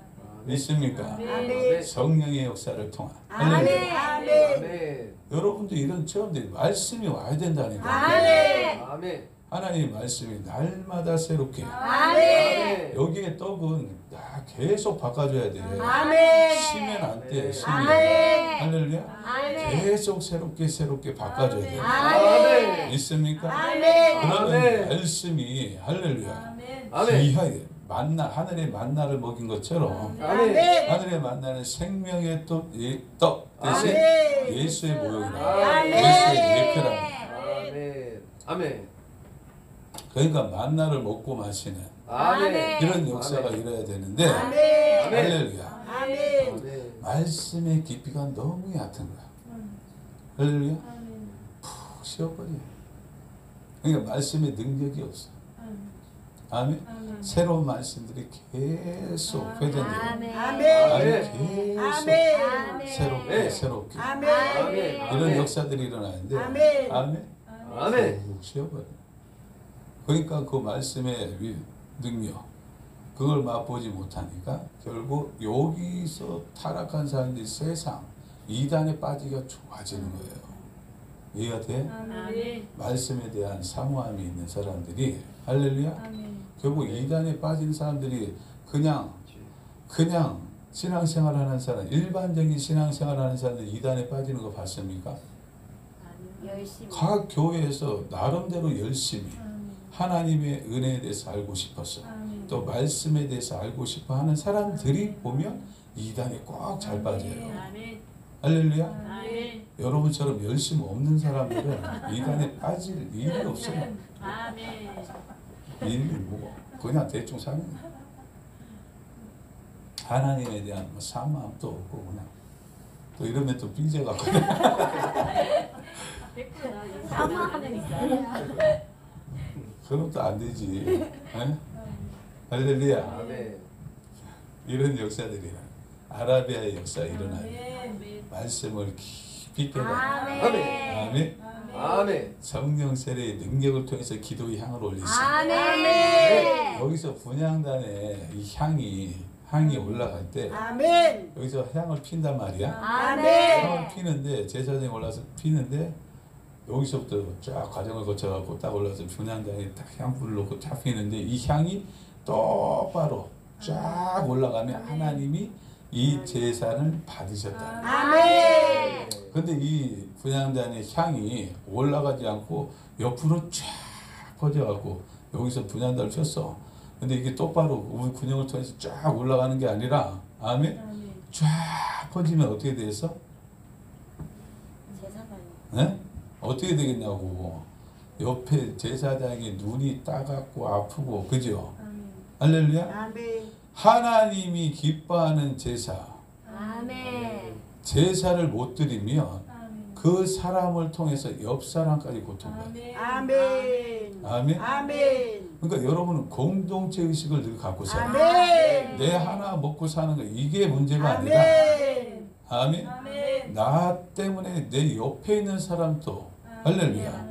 믿습니까? 아멘. 성령의 역사를 통한. 아멘. 할렐루야. 아멘. 여러분도 이런 체험들이 말씀이 와야 된다니까. 아멘. 아멘. 하나님의 말씀이 날마다 새롭게. 아멘. 여기에 떡은 나 계속 바꿔줘야 돼. 아멘. 쉬면 안 돼. 쉬면. 아멘. 할렐루야. 아멘. 계속 새롭게 바꿔줘야 돼. 아멘. 있습니까? 아멘. 그러면 아멘. 말씀이 할렐루야. 아멘. 귀하게 만나 하늘의 만나를 먹인 것처럼 아멘. 하늘의 만나는 생명의 떡 대신 아멘. 예수의 모형이라. 아멘. 예수의 예표랍니다. 아멘. 아멘. 그러니까 만나를 먹고 마시는 아멘. 이런 역사가 일어야 되는데 아멘. 할렐루야. 아멘. 아멘. 말씀의 깊이가 너무 얕은 거야. 할렐루야. 푹 쉬어버려. 그러니까 말씀의 능력이 없어. 아멘. 새로운 말씀들이 계속 회전돼요. 아멘. 아멘. 아멘. 계속 아멘. 새롭게 새롭게 아멘. 이런 역사들이 일어나는데 아멘. 아멘. 아멘. 푹 쉬어버려. 그러니까 그 말씀의 능력 그걸 맛보지 못하니까 결국 여기서 타락한 사람들이 세상 이단에 빠지기가 좋아지는 거예요. 이해가 돼? 말씀에 대한 사모함이 있는 사람들이 할렐루야. 결국 이단에 빠진 사람들이 그냥 신앙생활하는 사람, 일반적인 신앙생활하는 사람들 이단에 빠지는 거 봤습니까? 열심히. 각 교회에서 나름대로 열심히 하나님의 은혜에 대해서 알고 싶었어. 또 말씀에 대해서 알고 싶어 하는 사람들이 보면 이단에 꼭 잘 빠져요. 할렐루야. 여러분처럼 열심 없는 사람들은 이단에 빠질 일이 없어요. 일이 뭐 그냥 대충 사는 거야. 하나님에 대한 뭐 사모함도 없고 그냥 또 이러면 또 삐져갖고 사모하는 있어요. 그럼 또 안 되지. 에? 할렐루야. 아멘. 이런 역사들이 아라비아의 역사 일어나요. 말씀을 깊이 깨달아. 아멘. 아멘. 아멘. 성령 세례의 능력을 통해서 기도의 향을 올리시고 아멘. 여기서 분향단에 이 향이 올라갈 때 아멘. 여기서 향을 핀단 말이야. 아멘. 향을 피는데 제사장이 올라서 피는데 여기서부터 쫙 과정을 거쳐갖고 딱 올라서 분향단에 딱 향불을 놓고 쫙 피는데 이 향이 똑바로 쫙 올라가면 하나님이 이 제사를 받으셨다. 아멘. 근데 이 분향단의 향이 올라가지 않고 옆으로 쫙 퍼져갖고 여기서 분향단을 폈어. 근데 이게 똑바로 우리 군형을 통해서 쫙 올라가는 게 아니라 아멘? 쫙 퍼지면 어떻게 되겠어? 제사장이. 네? 어떻게 되겠냐고. 옆에 제사장이 눈이 따갑고 아프고 그죠? 할렐루야? 아멘. 하나님이 기뻐하는 제사 아멘. 제사를 못 드리면 그 사람을 통해서 옆 사람까지 고통받아요. 아멘. 아멘? 아멘. 그러니까 여러분은 공동체 의식을 늘 갖고 살아요. 아멘. 내 하나 먹고 사는 거 이게 문제가 아니라 아멘. 아멘? 나 때문에 내 옆에 있는 사람도 할렐루야.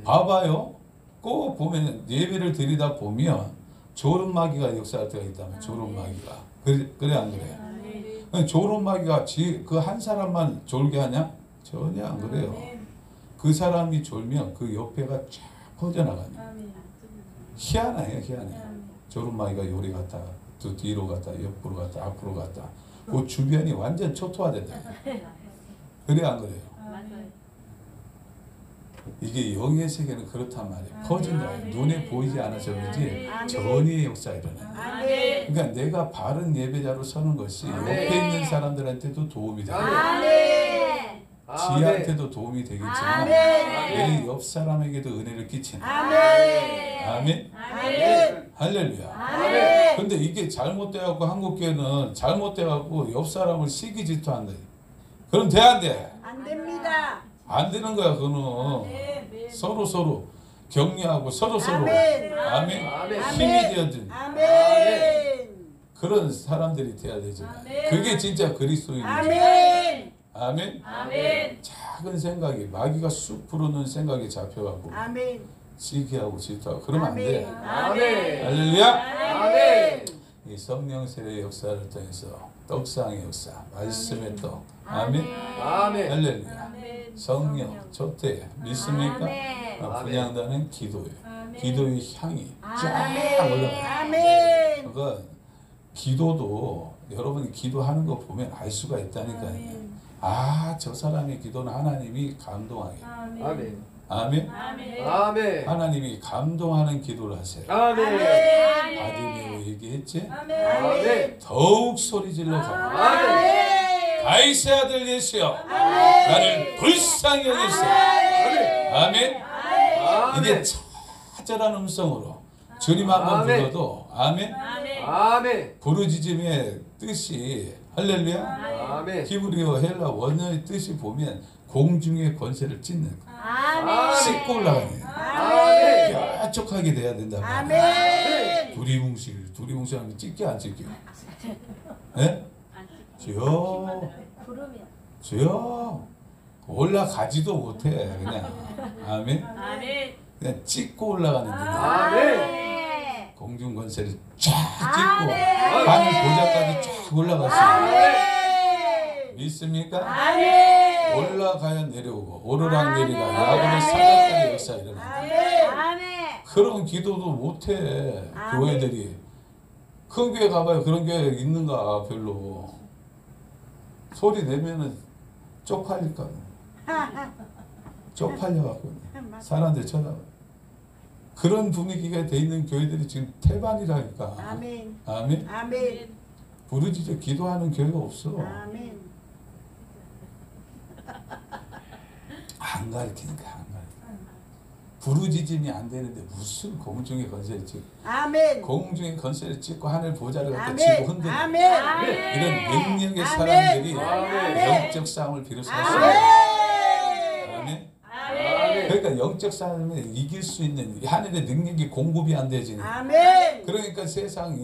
봐봐요. 꼭 보면 예배를 드리다 보면 조름마귀가 역사할 때가 있다면 조름마귀가 그래 안 그래? 조름마귀가 그 한 사람만 졸게 하냐? 전혀 안 그래요. 그 사람이 졸면 그 옆에가 쫙 퍼져나가요. 희한해요, 희한해요. 조름마귀가 요리 갔다 또 뒤로 갔다 옆으로 갔다 앞으로 갔다 그 주변이 완전 초토화된다. 그래 안 그래요? 이게 영의 세계는 그렇단 말이에요. 퍼진다. 눈에 보이지 않아서 그렇지 전의의 역사가 일어나요. 아멘. 그러니까 내가 바른 예배자로 서는 것이 옆에 있는 사람들한테도 도움이 돼요. 아멘. 지한테도 도움이 되겠지만 아멘. 내 옆 사람에게도 은혜를 끼치는. 아멘. 아멘. 아멘. 할렐루야. 아멘. 근데 이게 잘못돼갖고 한국교회는 잘못돼갖고 옆 사람을 시기 질투한다. 그럼 돼 안 돼? 안 됩니다. 안 되는 거야. 그거는 서로 격려하고 서로 아멘. 아멘. 아멘. 힘이 되어준 아멘. 그런 사람들이 돼야 되죠. 그게 진짜 그리스도인이죠. 아멘. 아멘. 작은 생각이 마귀가 쑥 부르는 생각이 잡혀가고 아멘. 시기하고 질투하고 그러면 안 돼. 아멘. 할렐루야. 아멘. 이 성령 세례의 역사를 통해서 떡상의 역사, 말씀의 떡. 아멘. 아멘. 할렐루야. 성령, 조태 믿습니까? 아멘. 분양단은 기도예요. 기도의 향이 쫙 올라가요. 아멘. 그러니까 기도도 여러분이 기도하는 거 보면 알 수가 있다니까요. 아, 저 사람의 기도는 하나님이 감동하게. 아멘. 아멘. 아멘. 하나님이 감동하는 기도를 하세요. 아멘. 바디메오 얘기했지? 아멘. 더욱 소리 질러 가라. 아멘. 다윗의 아들 예수여, 나를 불쌍히 여기소서. 아멘. 이게 아멘. 차절한 음성으로 주님 한번 아멘. 불러도 아멘. 아멘. 부르짖음의 뜻이 할렐루야. 아멘. 히브리어 헬라 원어의 뜻이 보면 공중의 권세를 찢는 씻고 올라가는 아멘. 뾰족하게 돼야 된다. 아멘. 두리뭉실하면 찢겨 안 찢겨? 예? 주여 주여 올라가지도 못해 그냥. 아멘. 그냥 찢고 올라가는 거야. 아멘. 공중 권세를 쫙 찢고 아멘. 하늘 보좌까지 쫙 올라갔어요. 아멘. 믿습니까? 아멘. 올라가야 내려오고 오르락 내리락 야곱의 사각간의 역사 일어나. 아멘. 그런 기도도 못해. 아멘. 교회들이 큰 교회 가봐요. 그런 교회 있는가? 별로. 소리 내면은 쪽팔릴까? 쪽팔려갖고 사람들 쳐다봐. 그런 분위기가 돼 있는 교회들이 지금 태반이라니까. 아멘. 아멘. 아멘. 부르짖어 기도하는 교회가 없어. 아멘. 안 가르치니까 안 가르쳐. 부르짖음이 안 되는데 무슨 공중의 건세를 찍고 아멘. 공중의 건세를 찍고 하늘 보좌를 갖다 아멘. 쥐고 흔드는 아멘. 이런 능력의 아멘. 사람들이 아멘. 영적 싸움을 비로소 아멘. 할수 있어요. 아멘. 아멘. 그러니까 영적 싸움을 이길 수 있는 하늘의 능력이 공급이 안 되지. 아멘. 그러니까 세상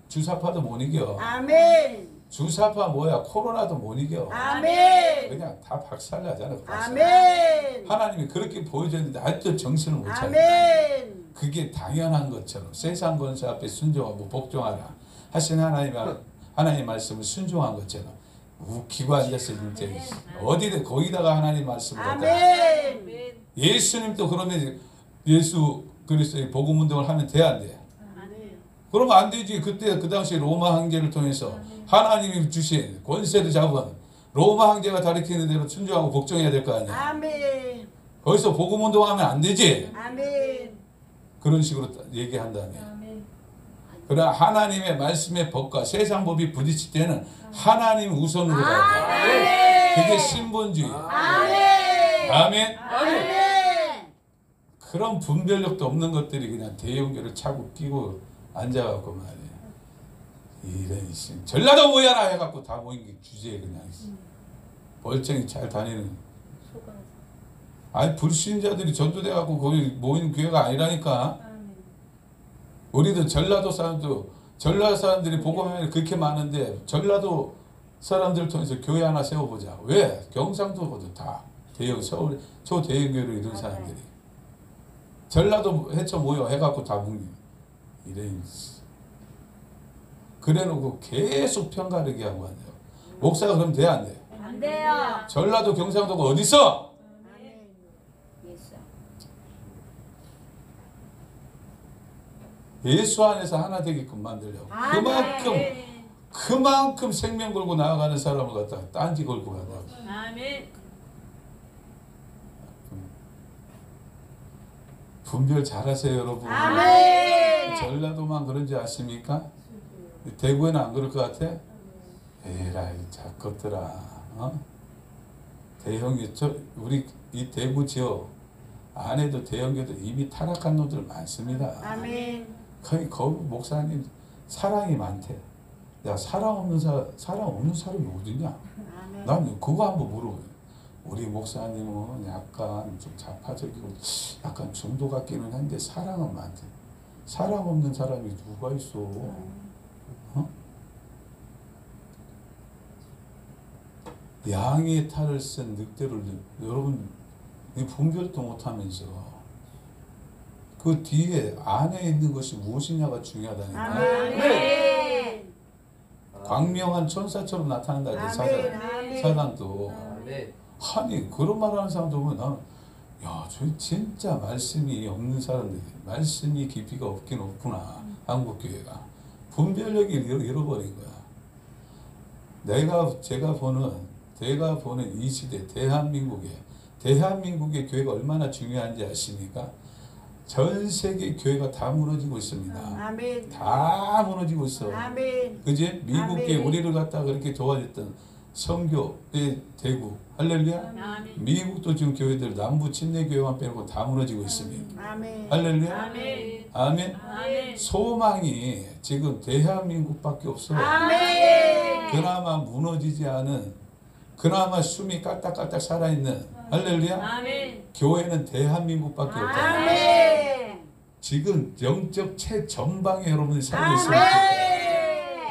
주사파도 못 이겨. 아멘. 주사파 뭐야? 코로나도 못 이겨. 아멘. 그냥 다 박살나잖아. 박살. 아멘. 하나님이 그렇게 보여줬는데 아직도 정신을 못 차려. 아멘. 그게 당연한 것처럼 세상 권세 앞에 순종하고 복종하라 하신 하나님 말씀을 순종한 것처럼 웃기고 앉았을 때 어디든 거기다가 하나님 말씀을 갖다. 아멘. 예수님도 그러면 예수 그리스도의 복음 운동을 하면 돼 안 돼? 아멘. 그러면 안 되지. 그때 그 당시 로마 황제를 통해서 하나님이 주신 권세를 잡은 로마 황제가 가르치는 대로 순종하고 복종해야 될 거 아니야. 아멘. 거기서 복음 운동하면 안 되지. 아멘. 그런 식으로 얘기한다면. 그러나 하나님의 말씀의 법과 세상 법이 부딪힐 때는 하나님 우선으로 가야 돼. 그게 신본주의. 아멘. 아멘. 아멘. 그런 분별력도 없는 것들이 그냥 대형교를 차고 끼고 앉아갖고 말이야. 이런 전라도 모여라 해갖고 다 모인 게 주제에 그냥 멀쩡히 잘 다니는. 아니 불신자들이 전도돼갖고 거기 모인 교회가 아니라니까. 우리도 전라도 사람들이 복음하면 그렇게 많은데 전라도 사람들을 통해서 교회 하나 세워보자. 왜? 경상도거든 다 대형 서울 초대형 교회를 이룬 사람들이 전라도 해쳐 모여 해갖고 다 묵니. 이런 그래놓고 계속 편가르기 하고 앉아. 목사가 그럼 돼 안 돼? 안 돼요. 전라도 경상도가 어디 있어? 예수 안에서 하나 되게끔 만들려고. 그만큼 그만큼 생명 걸고 나아가는 사람을 갖다가 딴지 걸고 간다고. 아멘. 분별 잘하세요 여러분. 아멘. 전라도만 그런지 아십니까? 대구에는 안 그럴 것 같아? 에라이 작것들아. 대형교 우리 이 대구 지역 안에도 대형교도 이미 타락한 놈들 많습니다. 아멘. 거기 목사님 사랑이 많대. 야 사랑 없는 사람이 어디냐? 아멘. 난 그거 한번 물어보요. 우리 목사님은 약간 좀 좌파적이고 약간 중도 같기는 한데 사랑은 많대. 사랑 없는 사람이 누가 있어? 양의 탈을 쓴 늑대를 여러분 분별도 못하면서 그 뒤에 안에 있는 것이 무엇이냐가 중요하다니까. 아멘. 광명한 천사처럼 나타난다. 아멘. 아멘. 사단도. 아멘. 아니 그런 말하는 사람도 보면 나는 저 진짜 말씀이 없는 사람들, 말씀이 깊이가 없긴 없구나. 한국교회가 분별력이 잃어버린 거야. 제가 보는 이 시대 대한민국의 교회가 얼마나 중요한지 아십니까? 전 세계 교회가 다 무너지고 있습니다. 아멘. 다 무너지고 있어. 아멘. 그지? 미국에 아멘. 우리를 갖다가 그렇게 도와줬던 선교의 대구 할렐루야. 아멘. 미국도 지금 교회들 남부 침례 교회만 빼고 다 무너지고 있습니다. 아멘. 할렐루야. 아멘. 아멘. 아멘. 소망이 지금 대한민국밖에 없어. 아멘. 그나마 무너지지 않은, 그나마 숨이 깔딱깔딱 살아있는 할렐루야. 아멘. 교회는 대한민국밖에 없다. 아멘. 지금 영적 최전방에 여러분이 살고 있습니다.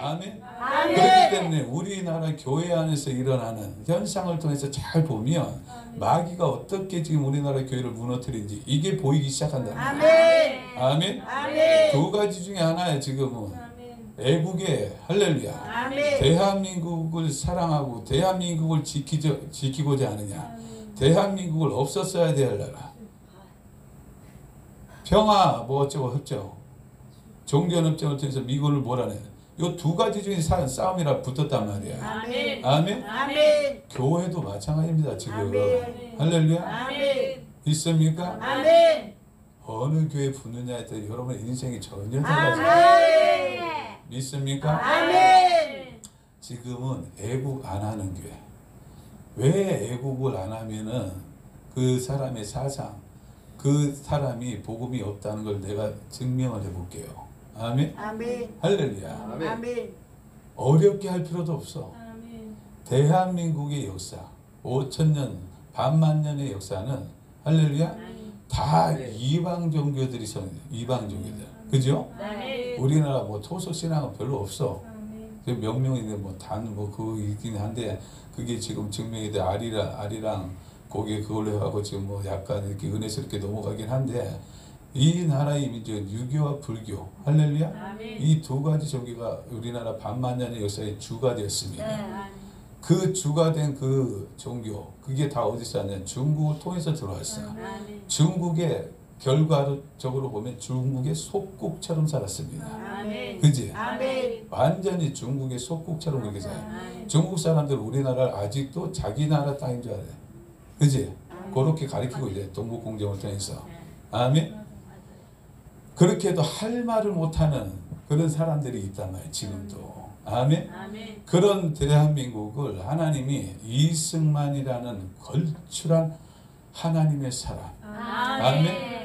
아멘. 아멘. 그렇기 때문에 우리나라 교회 안에서 일어나는 현상을 통해서 잘 보면 마귀가 어떻게 지금 우리나라 교회를 무너뜨린지 이게 보이기 시작한다. 아멘. 아멘. 아멘. 두 가지 중에 하나야 지금은. 애국의 할렐루야. 아멘. 대한민국을 사랑하고 대한민국을 지키고자 하느냐. 대한민국을 없었어야 될 나라. 평화 뭐 어쩌고 저쩌고 종전협정을 통해서 미국을 몰아내. 이 두 가지 중에 싸움이라 붙었단 말이야. 아멘. 아멘. 아멘. 교회도 마찬가지입니다 지금. 아멘. 할렐루야. 아멘. 있습니까? 아멘. 어느 교회 붙느냐에 따라 여러분의 인생이 전혀 달라져요. 아멘. 믿습니까? 아멘. 지금은 애국 안 하는 교회. 왜 애국을 안 하면은 그 사람의 사상, 그 사람이 복음이 없다는 걸 내가 증명을 해볼게요. 아멘. 아멘. 할렐루야. 아멘. 아멘. 어렵게 할 필요도 없어. 아멘. 대한민국의 역사, 5천년, 반만년의 역사는 할렐루야. 다 네. 이방 종교들이 이방 종교들. 그죠? 아멘. 우리나라 뭐 토속 신앙은 별로 없어. 아멘. 명명인데 그거 있긴 한데 그게 지금 증명이 돼. 아리랑 거기에 그걸로 해가고 지금 뭐 약간 이렇게 은혜스럽게 넘어가긴 한데 이 나라의 민족은 유교와 불교 할렐루야. 아멘. 이 두 가지 종교가 우리나라 반만년의 역사의 주가 되었습니다. 아멘. 그 주가 된 그 종교 그게 다 어디서 왔냐? 중국을 통해서 들어왔어. 아멘. 중국의 결과적으로 보면 중국의 속국처럼 살았습니다. 아멘. 그지? 아멘. 완전히 중국의 속국처럼 그렇게 살아요. 아멘. 중국 사람들 우리나라를 아직도 자기 나라 땅인 줄 알아요. 그지? 그렇게 가르치고 이제 동북공정을 통해서. 아멘. 그렇게 해도 할 말을 못하는 그런 사람들이 있단 말이에요. 지금도. 아멘. 아멘. 그런 대한민국을 하나님이 이승만이라는 걸출한 하나님의 사람 아멘.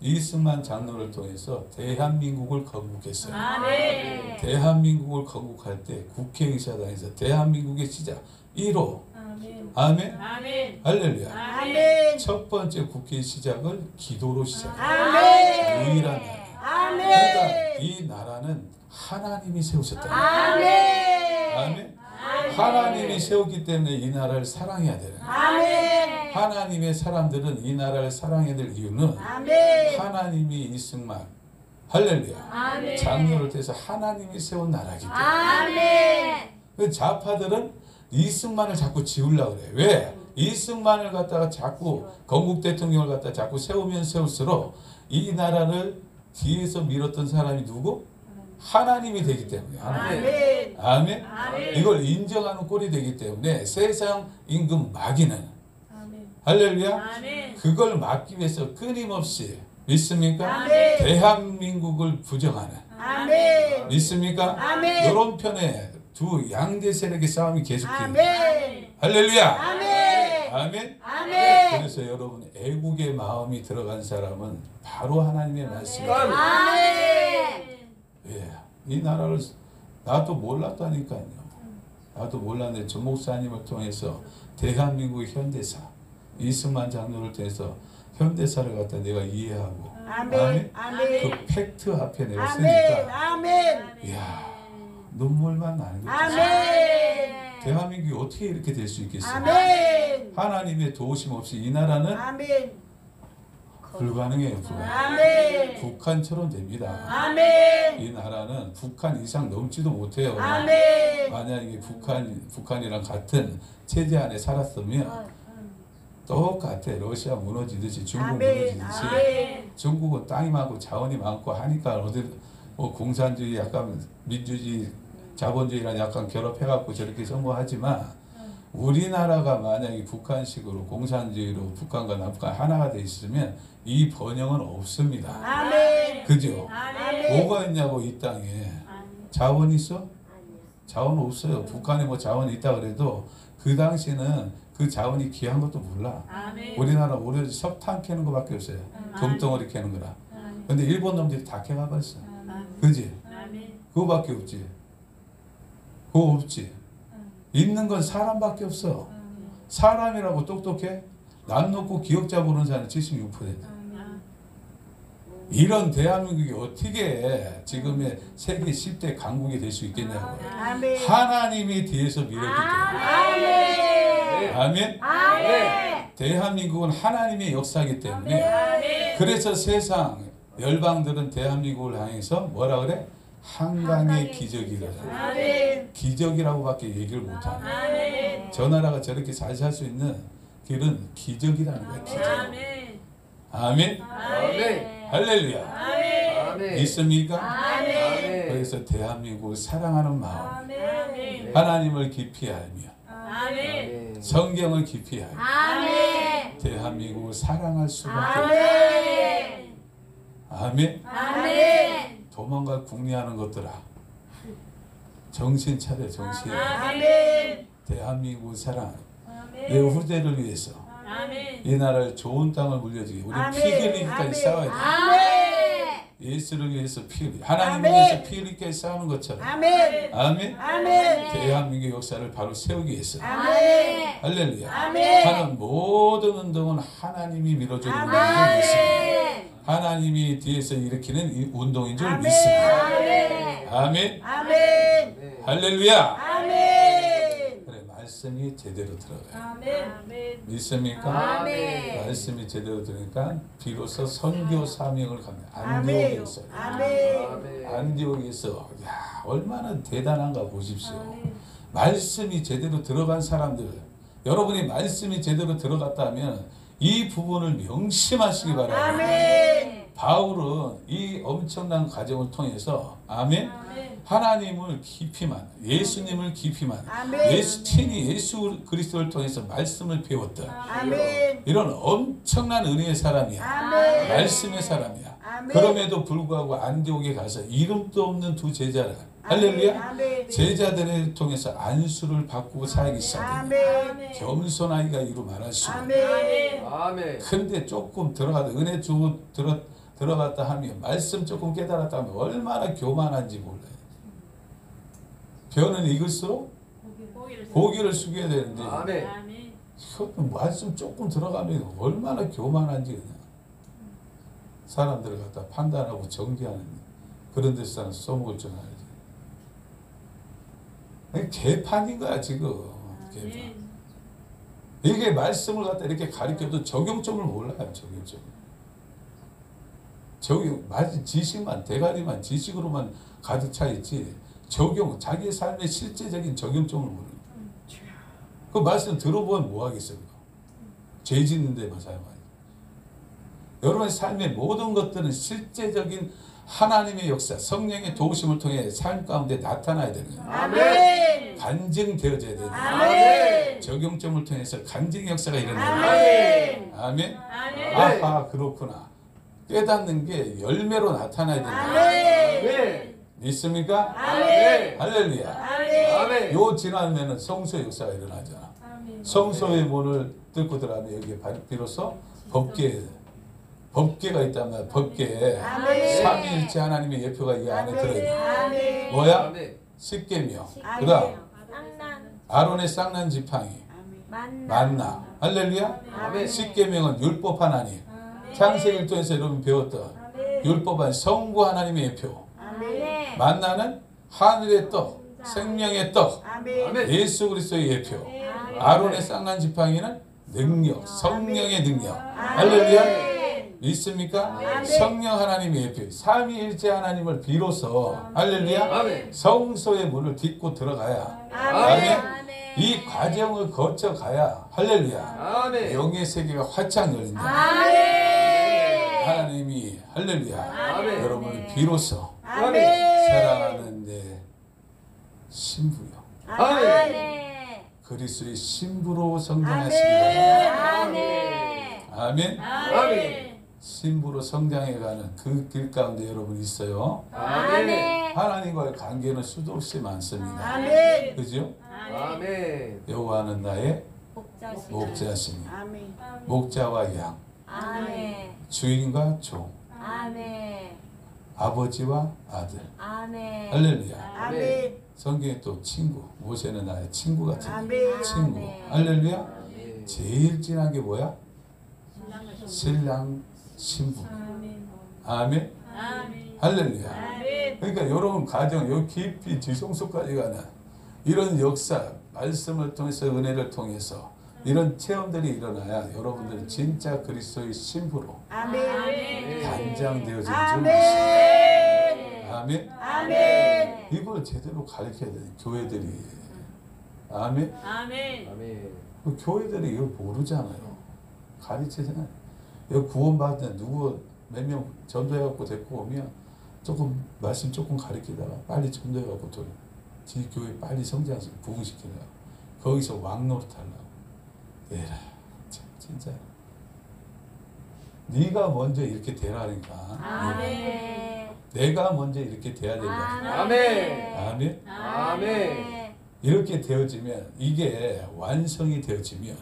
이승만 장로를 통해서 대한민국을 건국했어요. 아멘. 대한민국을 건국할 때 국회의사당에서 대한민국의 시작 1호 아멘. 아멘. 아멘. 할렐루야. 아멘. 첫 번째 국회 시작을 기도로 시작해요. 아멘. 유일한 나라. 아멘. 그러니까 이 나라는 하나님이 세우셨다. 아멘. 아멘. 하나님이 세웠기 때문에 이 나라를 사랑해야 되는 거예요. 아멘. 하나님의 사람들은 이 나라를 사랑해야 될 이유는 아멘. 하나님이 이승만 할렐루야 아멘. 장로를 통해서 하나님이 세운 나라이기 때문에 아멘. 그 좌파들은 이승만을 자꾸 지우려고 그래. 왜? 이승만을 갖다가 자꾸 건국 대통령을 갖다가 자꾸 세우면 세울수록 이 나라를 뒤에서 밀었던 사람이 누구? 하나님이 되기 때문에. 아멘. 아멘. 아멘. 이걸 인정하는 꼴이 되기 때문에 세상 임금 마귀는 아멘. 할렐루야. 아멘. 그걸 막기 위해서 끊임없이 믿습니까? 아멘. 대한민국을 부정하는 아멘. 믿습니까? 아멘. 이런 편에 두 양대 세력의 싸움이 계속돼요. 아멘. 할렐루야. 아멘. 아멘. 아멘. 그래서 여러분 애국의 마음이 들어간 사람은 바로 하나님의 말씀입니다. 아멘. 예, 이 나라를 나도 몰랐다니까요. 나도 몰랐는데 조 목사님을 통해서 대한민국의 현대사 이승만 장로를 통해서 현대사를 갖다 내가 이해하고 아멘. 그 아멘. 팩트 앞에 내가 아멘. 쓰니까 아멘. 이야 눈물만 나는 거죠. 아멘. 대한민국이 어떻게 이렇게 될 수 있겠어요? 아멘. 하나님의 도우심 없이 이 나라는 아멘. 불가능해요. 아멘. 북한처럼 됩니다. 아멘. 이 나라는 북한 이상 넘지도 못해요. 아멘. 만약에 북한이랑 같은 체제 안에 살았으면 똑같아. 러시아 무너지듯이 중국 아멘. 무너지듯이 아멘. 중국은 땅이 많고 자원이 많고 하니까 어디 뭐 공산주의 약간 민주주의 자본주의랑 약간 결합해갖고 저렇게 선거하지만 우리나라가 만약에 북한식으로 공산주의로 북한과 남북한 하나가 돼 있으면 이 번영은 없습니다. 아멘. 그죠? 아멘. 뭐가 있냐고 이 땅에 자원 있어? 자원 없어요. 북한에 뭐 자원이 있다 그래도 그 당시는 그 자원이 귀한 것도 몰라. 아멘. 우리나라 오로지 석탄 캐는 거밖에 없어요. 금덩어리 캐는 거라. 근데 일본 놈들이 다 캐가버렸어. 그지? 아멘. 그거밖에 없지. 그거 없지. 있는 건 사람밖에 없어. 사람이라고 똑똑해? 남 놓고 기억자 보는 사람이 76%. 이런 대한민국이 어떻게 지금의 세계 10대 강국이 될 수 있겠냐고요. 아멘. 하나님이 뒤에서 밀었기 때문에. 아멘. 아멘. 아멘. 대한민국은 하나님의 역사이기 때문에. 아멘. 그래서 세상 열방들은 대한민국을 향해서 뭐라 그래? 한강의 기적이라잖아. 아멘. 기적이라고밖에 얘기를 못하네. 아멘. 저 나라가 저렇게 잘 살 수 있는 길은 기적이라는 거야. 기적. 아멘. 아멘. 아멘. 할렐루야. 아멘. 아멘. 있습니까? 아멘. 그래서 대한민국을 사랑하는 마음, 아멘. 하나님을 깊이 알며 아멘. 성경을 깊이 알며 아멘. 대한민국을 사랑할 수밖에 없다. 아멘. 아멘. 아멘. 도망갈 궁리하는 것들아, 정신 차려. 정신. 아멘. 대한민국을 사랑하는 아멘. 내 후대를 위해서 아멘. 이 나라를 좋은 땅을 물려주기 우리 아멘. 피 흘리기까지 아멘. 싸워야 돼. 아멘. 예수를 위해서 피 흘리 하나님을 아멘. 위해서 피 흘리기까지 싸우는 것처럼 아멘. 아멘. 아멘. 대한민국 역사를 바로 세우기 위해서 아멘. 할렐루야. 아멘. 하는 모든 운동은 하나님이 밀어주는 운동인 줄 아멘. 믿습니다. 하나님이 뒤에서 일으키는 이 운동인 줄 믿습니다. 아멘. 아멘. 아멘. 할렐루야. 아멘. 그래, 말씀이 제대로 들어가요. 아멘. 믿습니까? 아멘. 말씀이 제대로 들으니까 비로소 선교 사명을 갑니다. 아멘. 안디옥에서. 아멘. 안디옥에서 야, 얼마나 대단한가 보십시오. 말씀이 제대로 들어간 사람들, 여러분이 말씀이 제대로 들어갔다면 이 부분을 명심하시기 바랍니다. 아멘. 바울은 이 엄청난 과정을 통해서 아멘. 하나님을 깊이만, 예수님을 깊이만, 아멘. 예수 친히 예수 그리스도를 통해서 말씀을 배웠다. 아멘. 이런 엄청난 은혜의 사람이야. 아멘. 말씀의 사람이야. 아멘. 그럼에도 불구하고 안디옥에 가서 이름도 없는 두 제자를 할렐루야. 아멘. 제자들을 통해서 안수를 바꾸고 살기 시작합니다. 아멘. 겸손하기가 이루 말할 수 없는. 아멘. 아멘. 근데 조금 들어가다 은혜 주고 들어갔다 하면 말씀 조금 깨달았다 하면 얼마나 교만한지 몰라요. 벼는 익을수록 고기를 숙여야 되는데 아멘. 아멘. 말씀 조금 들어가면 얼마나 교만한지 그냥 사람들을 갖다 판단하고 정죄하는 그런 데서 써먹을 줄 알지. 개판인 거야 지금. 개판. 이게 말씀을 갖다 이렇게 가르쳐도 적용점을 몰라요. 적용 마치 지식만 대가리만 지식으로만 가득 차 있지 적용 자기의 삶의 실제적인 적용점을 모르는. 그 말씀 들어보면 뭐 하겠어요? 죄 짓는 데만 사용하지. 여러분의 삶의 모든 것들은 실제적인 하나님의 역사, 성령의 도우심을 통해 삶 가운데 나타나야 되는 거예요. 아멘. 간증되어져야 되는 거예요. 아멘. 적용점을 통해서 간증 역사가 일어나는 아멘. 거예요. 아멘. 아멘. 아하, 그렇구나. 깨닫는 게 열매로 나타나야 된다. 아멘. 믿습니까? 아멘. 할렐루야. 아멘. 아멘. 요 지나면은 성소의 역사가 일어나잖아. 성소의 문을 뚫고 들어가면 여기에 비로소 법궤가 있단 말이야. 법궤. 아멘. 삼위일체 하나님의 예표가 이 안에 들어있다. 아멘. 뭐야? 아멘. 십계명. 아멘. 그다음 쌍난 아론의 쌍난 지팡이. 만나. 할렐루야. 아멘. 십계명은 율법 하나님. 창세기 1장에서 여러분 배웠던 율법은 성부 하나님의 예표. 아멘. 만나는 하늘의 떡, 생명의 떡, 아멘. 아멘. 예수 그리스도의 예표. 아론의 쌍난 지팡이는 능력, 성령의 능력. 할렐루야. 믿습니까? 아멘. 성령 하나님의 예표, 삼위일체 하나님을 비로소 할렐루야. 아멘. 성소의 문을 딛고 들어가야 아멘. 이 과정을 거쳐 가야 할렐루야. 아멘. 영의 세계가 활짝 열린다. 아멘. 하나님이 할렐루야. 아멘. 여러분이 비로소 아멘. 사랑하는 내 신부요. 아멘. 그리스도의 신부로 성장하시기 바랍니다. 아멘. 아멘. 아멘. 신부로 성장해가는 그 길 가운데 여러분 있어요. 아멘. 하나님과의 관계는 수도 없이 많습니다. 아멘. 그죠? 아멘. 여호와는 나의 목자시. 목자시니 아멘. 목자와 양, 아멘. 주인과 종, 아멘. 아버지와 아들. 아멘. 할렐루야. 아멘. 성경에 또 친구, 모세는 나의 친구 같은 아멘. 친구. 아멘. 할렐루야. 아멘. 제일 진한 게 뭐야? 신랑 신부. 아멘. 할렐루야. 아멘. 그러니까 여러분 가정 요 깊이 지성소까지 가는 이런 역사 말씀을 통해서 은혜를 통해서 이런 체험들이 일어나야 여러분들이 진짜 그리스도의 신부로 아멘. 단장되어지는 줄 아멘. 믿습니다. 아멘. 아멘. 이걸 제대로 가르쳐야 돼 교회들이. 아멘. 아멘. 그 교회들이 이걸 모르잖아요. 가르치잖아요. 여기 구원받은 누구 몇 명 전도해갖고 데리고 오면 조금 말씀 조금 가르치다가 빨리 전도해갖고 또 지 교회 빨리 성장해서 부흥시키다가 거기서 왕노릇 하려고. 에라 참, 진짜 네가 먼저 이렇게 되라니까. 아멘. 내가 먼저 이렇게 돼야 된다. 아멘. 아멘. 아멘. 이렇게 되어지면 이게 완성이 되어지면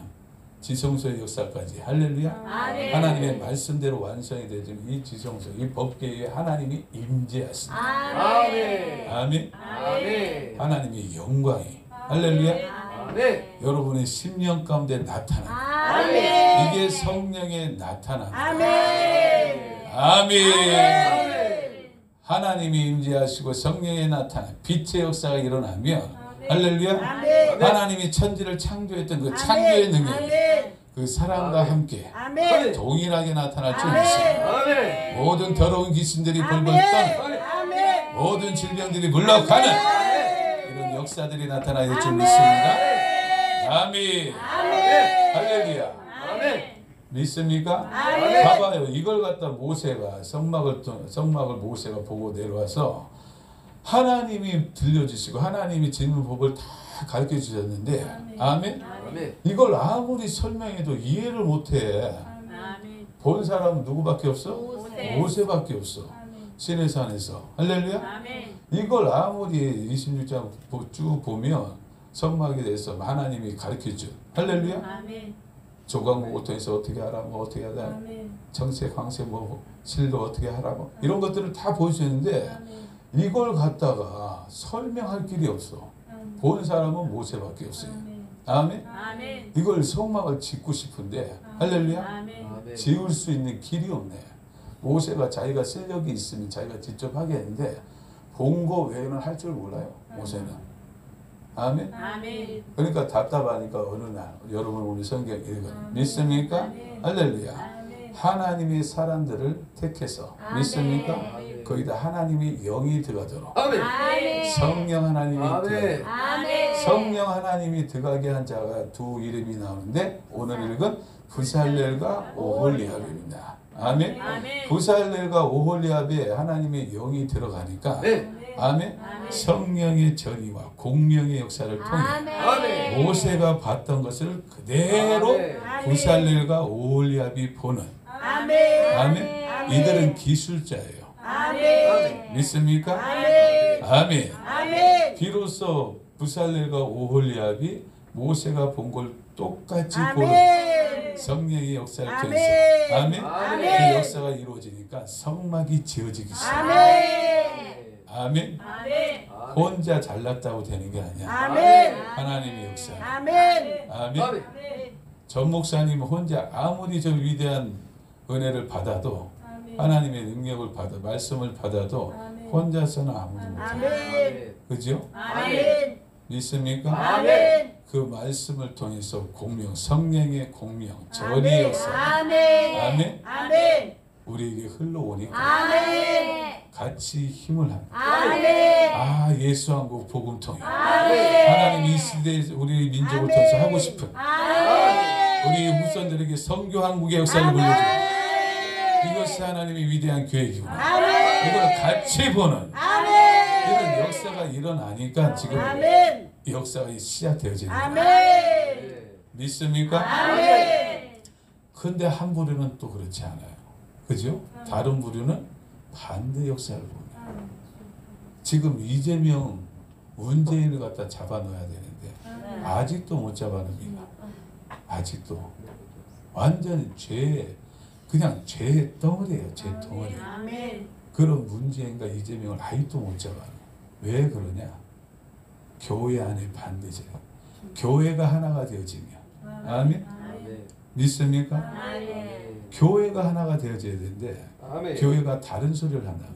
지성소의 역사까지 할렐루야. 아멘. 하나님의 말씀대로 완성이 되어지면 이 지성소 이 법궤에 하나님이 임재하신다. 아멘. 아멘. 아멘. 하나님의 영광이 할렐루야. 아멘. 여러분의 심령 가운데 나타나. 아멘. 이게 성령의 나타남. 아멘. 아멘. 하나님이 임재하시고 성령의 나타나 빛의 역사가 일어나면 할렐루야. 아멘. 하나님이 천지를 창조했던 그 창조의 능력 아멘. 그 사랑과 아멘. 함께 아멘. 동일하게 나타날 줄 아멘. 믿습니다. 아멘. 모든 더러운 귀신들이 벌벌 떠는 아멘. 모든 질병들이 물러가는 이런 역사들이 나타나야 될 줄 믿습니다. 아멘. 아멘. 할렐루야. 아멘. 믿습니까? 아멘. 봐봐요. 이걸 갖다 모세가 성막을 모세가 보고 내려와서 하나님이 들려주시고 하나님이 짓는 법을 다 가르쳐 주셨는데 아멘. 아멘. 이걸 아무리 설명해도 이해를 못해. 본 사람은 누구밖에 없어? 모세밖에 없어. 시내산에서 할렐루야. 이걸 아무리 26장 쭉 보면 성막에 대해서 하나님이 가르쳐 줘. 할렐루야. 조각목을 통해서 어떻게 하라, 뭐 어떻게 하라, 정세, 광세, 뭐 실도 어떻게 하라고 이런 것들을 다 보여주는데 이걸 갖다가 설명할 길이 없어. 본 사람은 모세밖에 없어요. 아멘. 이걸 성막을 짓고 싶은데 할렐루야. 아멘. 지을 수 있는 길이 없네. 모세가 자기가 실력이 있으면 자기가 직접 하겠는데 본 거 외에는 할 줄 몰라요. 모세는. 아멘. 그러니까 답답하니까 어느 날 여러분 우리 성경 읽어 믿습니까? 할렐루야. 하나님의 사람들을 택해서 믿습니까? 아멘. 거기다 하나님이 영이 들어가도록 아멘. 성령 하나님이 아멘. 성령 하나님이 들어가게 한 자가 두 이름이 나오는데 오늘 읽은 부살렐과 오홀리압입니다. 아멘. 아멘. 부살렐과 오홀리압에 하나님의 영이 들어가니까 네. 아멘. 성령의 전이와 공명의 역사를 통해 아멘. 모세가 봤던 것을 그대로 아멘. 부살렐과 오홀리압이 보는 아멘. 아멘. 이들은 기술자예요. 아멘. 믿습니까? 아멘. 아멘. 아멘. 비로소 부살렐과 오홀리압이 모세가 본 걸 똑같이 보는 아멘. 성령의 역사를 아멘. 통해서 아멘. 아멘. 그 역사가 이루어지니까 성막이 지어지기 시작해요. 아멘. 아멘. 아멘. 혼자 잘났다고 되는 게 아니야. 아멘. 하나님의 역사. 아멘. 아멘. 아멘. 전 목사님 혼자 아무리 저 위대한 은혜를 받아도 하나님의 능력을 받아 말씀을 받아도 혼자서는 아무도 못해요. 아멘. 그죠? 아멘. 믿습니까? 아멘. 그 말씀을 통해서 공명, 성령의 공명, 전의 아멘. 역사 아멘. 아멘. 아멘. 우리에게 흘러오니까 아멘. 같이 힘을 합니다. 아멘. 아, 예수 한국 복음 통해 아멘. 하나님 이 시대에 우리 민족을 아멘. 통해서 하고 싶은 아멘. 우리 후손들에게 선교 한국의 역사를 물려주고 이것이 하나님의 위대한 계획이구나. 아멘. 이걸 같이 보는 아멘. 이런 역사가 일어나니까 지금 아멘. 이 역사가 시작되어지는 거예요. 아멘. 믿습니까? 아멘. 근데 한 부류는 또 그렇지 않아요. 그죠? 다른 부류는 반대 역사를 보는. 지금 이재명, 문재인을 갖다 잡아넣어야 되는데 아직도 못 잡아넣습니다. 아직도 완전 그냥 죄 덩어리예요. 죄 덩어리. 아멘. 그런 문재인과 이재명을 아직도 못 잡아요. 왜 그러냐? 교회 안에 반대죠. 교회가 하나가 되어지며 아멘? 아멘. 믿습니까? 아멘. 교회가 하나가 되어져야 되는데 아멘. 교회가 다른 소리를 한다고.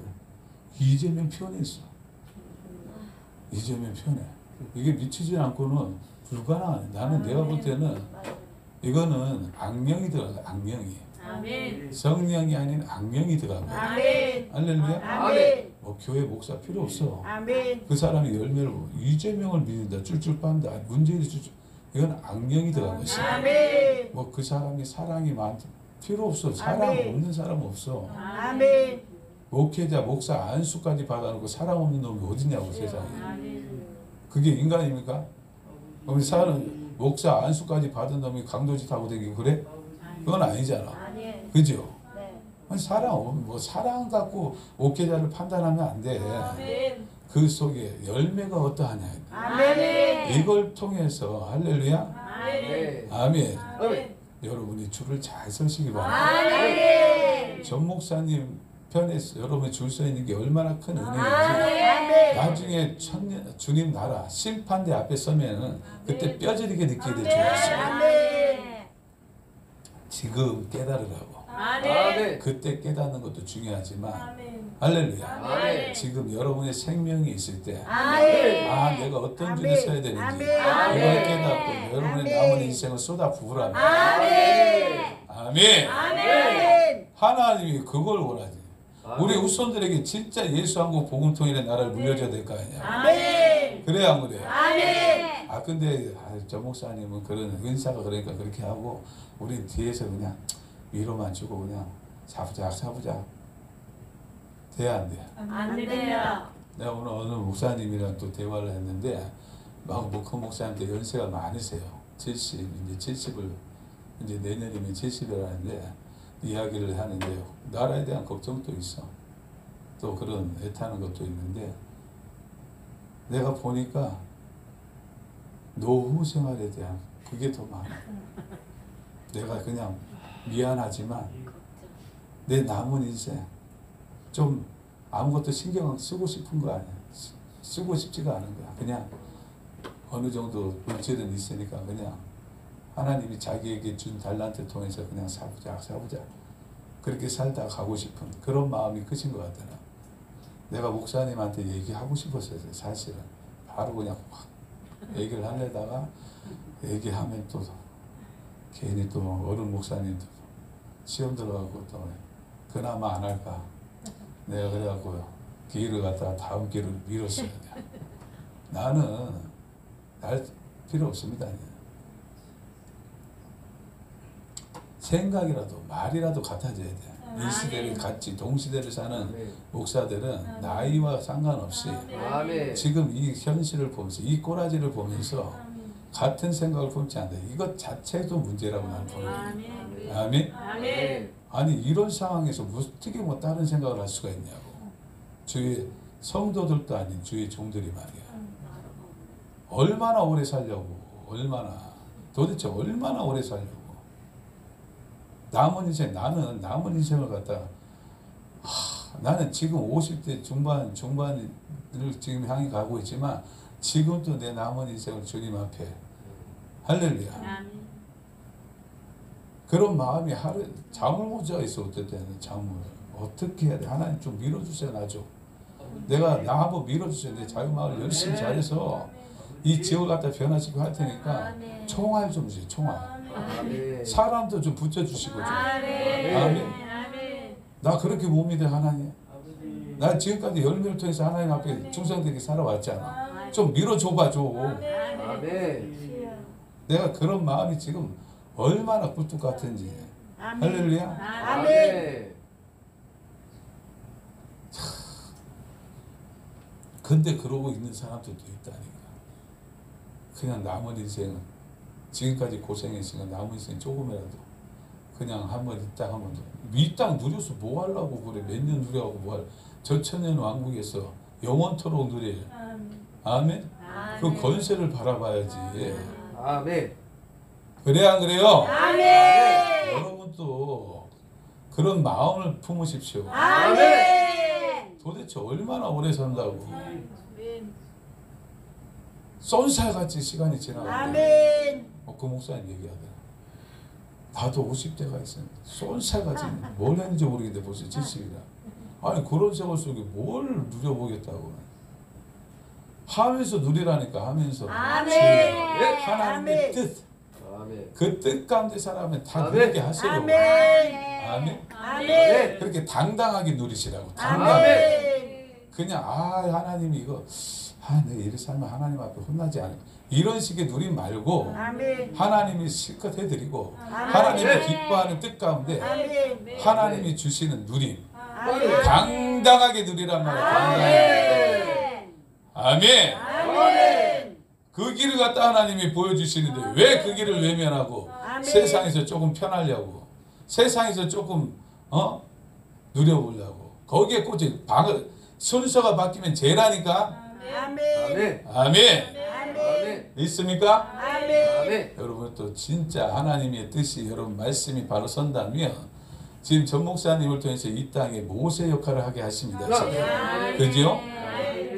이재명 편했어. 이재명 편해. 이게 미치지 않고는 불가능해. 나는 내가 볼 때는 이거는 악령이 들어가. 악령이. 아멘. 성령이 아닌 악령이 들어간 거야. 아멘. 할렐루야. 아멘. 뭐 교회 목사 필요 없어. 아멘. 그 사람이 열매를 보고 이재명을 믿는다. 쫄쫄 빤다. 문재인이 쫄쫄. 이건 악령이 들어간 것이야. 아멘. 뭐 그 사람이 사랑이 많다. 필요 없어. 사랑 아멘. 없는 사람 없어. 아멘. 목회자, 목사 안수까지 받아놓고 사랑 없는 놈이 어딨냐고 세상에. 아멘. 그게 인간입니까? 그럼 사람 목사 안수까지 받은 놈이 강도짓 하고 다니고 그래? 그건 아니잖아. 아멘. 그죠? 네. 아니, 사랑 갖고 목회자를 판단하면 안 돼. 아멘. 그 속에 열매가 어떠하냐. 아멘. 이걸 통해서 할렐루야. 아멘. 아멘. 아멘. 여러분이 줄을 잘 서시기 바랍니다. 아멘. 전 목사님 편에 여러분이 줄 서 있는 게 얼마나 큰 은혜인지. 아멘. 나중에 주님 나라 심판대 앞에 서면은 그때 뼈저리게 느끼게 될 줄 알았어요. 아멘. 지금 깨달으라고. 아멘. 그때 깨닫는 것도 중요하지만 아멘. 할렐루야. 아멘. 지금 여러분의 생명이 있을 때 아멘. 내가 어떤 줄을 아멘. 서야 되는지 아멘. 이걸 깨닫고 여러분의 아멘. 남은 인생을 쏟아 부으라면 아멘. 아멘. 아멘. 하나님이 그걸 원하지. 아멘. 우리 후손들에게 진짜 예수 한국 복음통일의 나라를 물려줘야 될 거 아니야. 아멘. 그래야 안 그래요? 아멘. 근데 저 목사님은 그런 은사가 그러니까 그렇게 하고 우린 뒤에서 그냥 위로만 주고 그냥 사부작 돼야 안 돼. 안 됩니다. 내가 오늘 어느 목사님이랑 또 대화를 했는데 그 목사님한테 연세가 많으세요. 70 이제 70을 이제 내년이면 70을 하는데 이야기를 하는데 나라에 대한 걱정도 있어. 또 그런 애타는 것도 있는데 내가 보니까 노후 생활에 대한 그게 더 많아. 내가 그냥 미안하지만 내 남은 인생 좀 아무것도 신경 쓰고 싶은 거 아니야. 쓰고 싶지가 않은 거야. 그냥 어느 정도 물질은 있으니까 그냥 하나님이 자기에게 준 달란트 통해서 그냥 사부자 그렇게 살다 가고 싶은 그런 마음이 크신 것 같더라. 내가 목사님한테 얘기하고 싶었어요. 사실은 바로 그냥 확 얘기를 하려다가 얘기하면 또 괜히 또 어른 목사님도 시험 들어가고 또 그나마 안 할까. 내가 그래갖고 기회를 갖다가 다음 기회를 미뤘어요. 나는 날 필요 없습니다. 생각이라도 말이라도 같아져야 돼. 이 시대를 같이 동시대를 사는 아멘. 목사들은 나이와 상관없이 아멘. 지금 이 현실을 보면서 이 꼬라지를 보면서 같은 생각을 품지 않는다. 이것 자체도 문제라고 나는 보는 거예요. 아멘. 아멘. 아니 이런 상황에서 어떻게 뭐 다른 생각을 할 수가 있냐고. 주의 성도들도 아닌 주의 종들이 말이야. 얼마나 오래 살려고. 도대체 얼마나 오래 살려고. 남은 인생, 나는 남은 인생을 갖다가 나는 지금 50대 중반을 지금 향해 가고 있지만 지금도 내 남은 인생을 주님 앞에 할렐루야. 그런 마음이 하루 잠을 못 자 있어. 어떨 때는 잠을 어떻게 해야 돼? 하나님 좀 밀어주세요. 나 좀. 나 한번 밀어주세요. 내 자유마을 열심히 잘해서 이 지역을 갖다 변화시키고 할 테니까 총알 좀 주세요. 총알. 아멘. 사람도 좀 붙여주시고 좀. 아멘. 아멘. 나 그렇게 못 믿어 하나님. 나 지금까지 열매를 통해서 하나님 앞에 충성되게 살아왔잖아. 좀 밀어줘봐 줘. 아멘. 내가 그런 마음이 지금 얼마나 굴뚝 같은지. 할렐루야. 아멘. 근데 그러고 있는 사람들도 있다니까. 그냥 남은 인생은 지금까지 고생했으니까 남은 인생 조금이라도 그냥 한번 이 땅 누려서 뭐 하려고 그래. 몇 년 누려하고 뭐 할. 저 천년 왕국에서 영원토록 누릴. 아멘. 그 건세를 바라봐야지. 아멘. 그래 안 그래요? 아멘. 여러분도 그런 마음을 품으십시오. 아멘. 도대체 얼마나 오래 산다고. 쏜살같이 시간이 지나가는데 아멘. 그 목사님 얘기하더라. 나도 50대가 있었는데 쏜살같이 뭘 했는지 모르겠는데 벌써 70이라. 아니 그런 세월 속에 뭘 누려보겠다고. 하면서 누리라니까. 하면서. 아멘. 하나님의 아멘. 뜻. 아멘. 그 뜻 가운데 살아면 다 아멘. 그렇게 하세요. 아멘. 아멘. 아멘. 그렇게 당당하게 누리시라고. 당당하게. 아멘. 그냥 하나님이 이거 내가 이렇게 살면 하나님 앞에 혼나지 않아. 이런 식의 누림 말고 아멘. 하나님이 실컷 해드리고 아멘. 하나님이 기뻐하는 뜻 가운데 아멘. 하나님이 주시는 누림. 아멘. 당당하게 누리란 말이야. 당당하게. 아멘. 아멘. 그 길을 갖다 하나님이 보여주시는데 왜 그 길을 외면하고 아멘. 세상에서 조금 편하려고 세상에서 조금 누려보려고 거기에 꽂혀. 순서가 바뀌면 죄라니까. 아멘. 아멘. 아멘. 아멘. 있습니까? 아멘. 아멘. 여러분 또 진짜 하나님의 뜻이 여러분 말씀이 바로 선다면 지금 전 목사님을 통해서 이 땅에 모세 역할을 하게 하십니다. 지금. 그죠?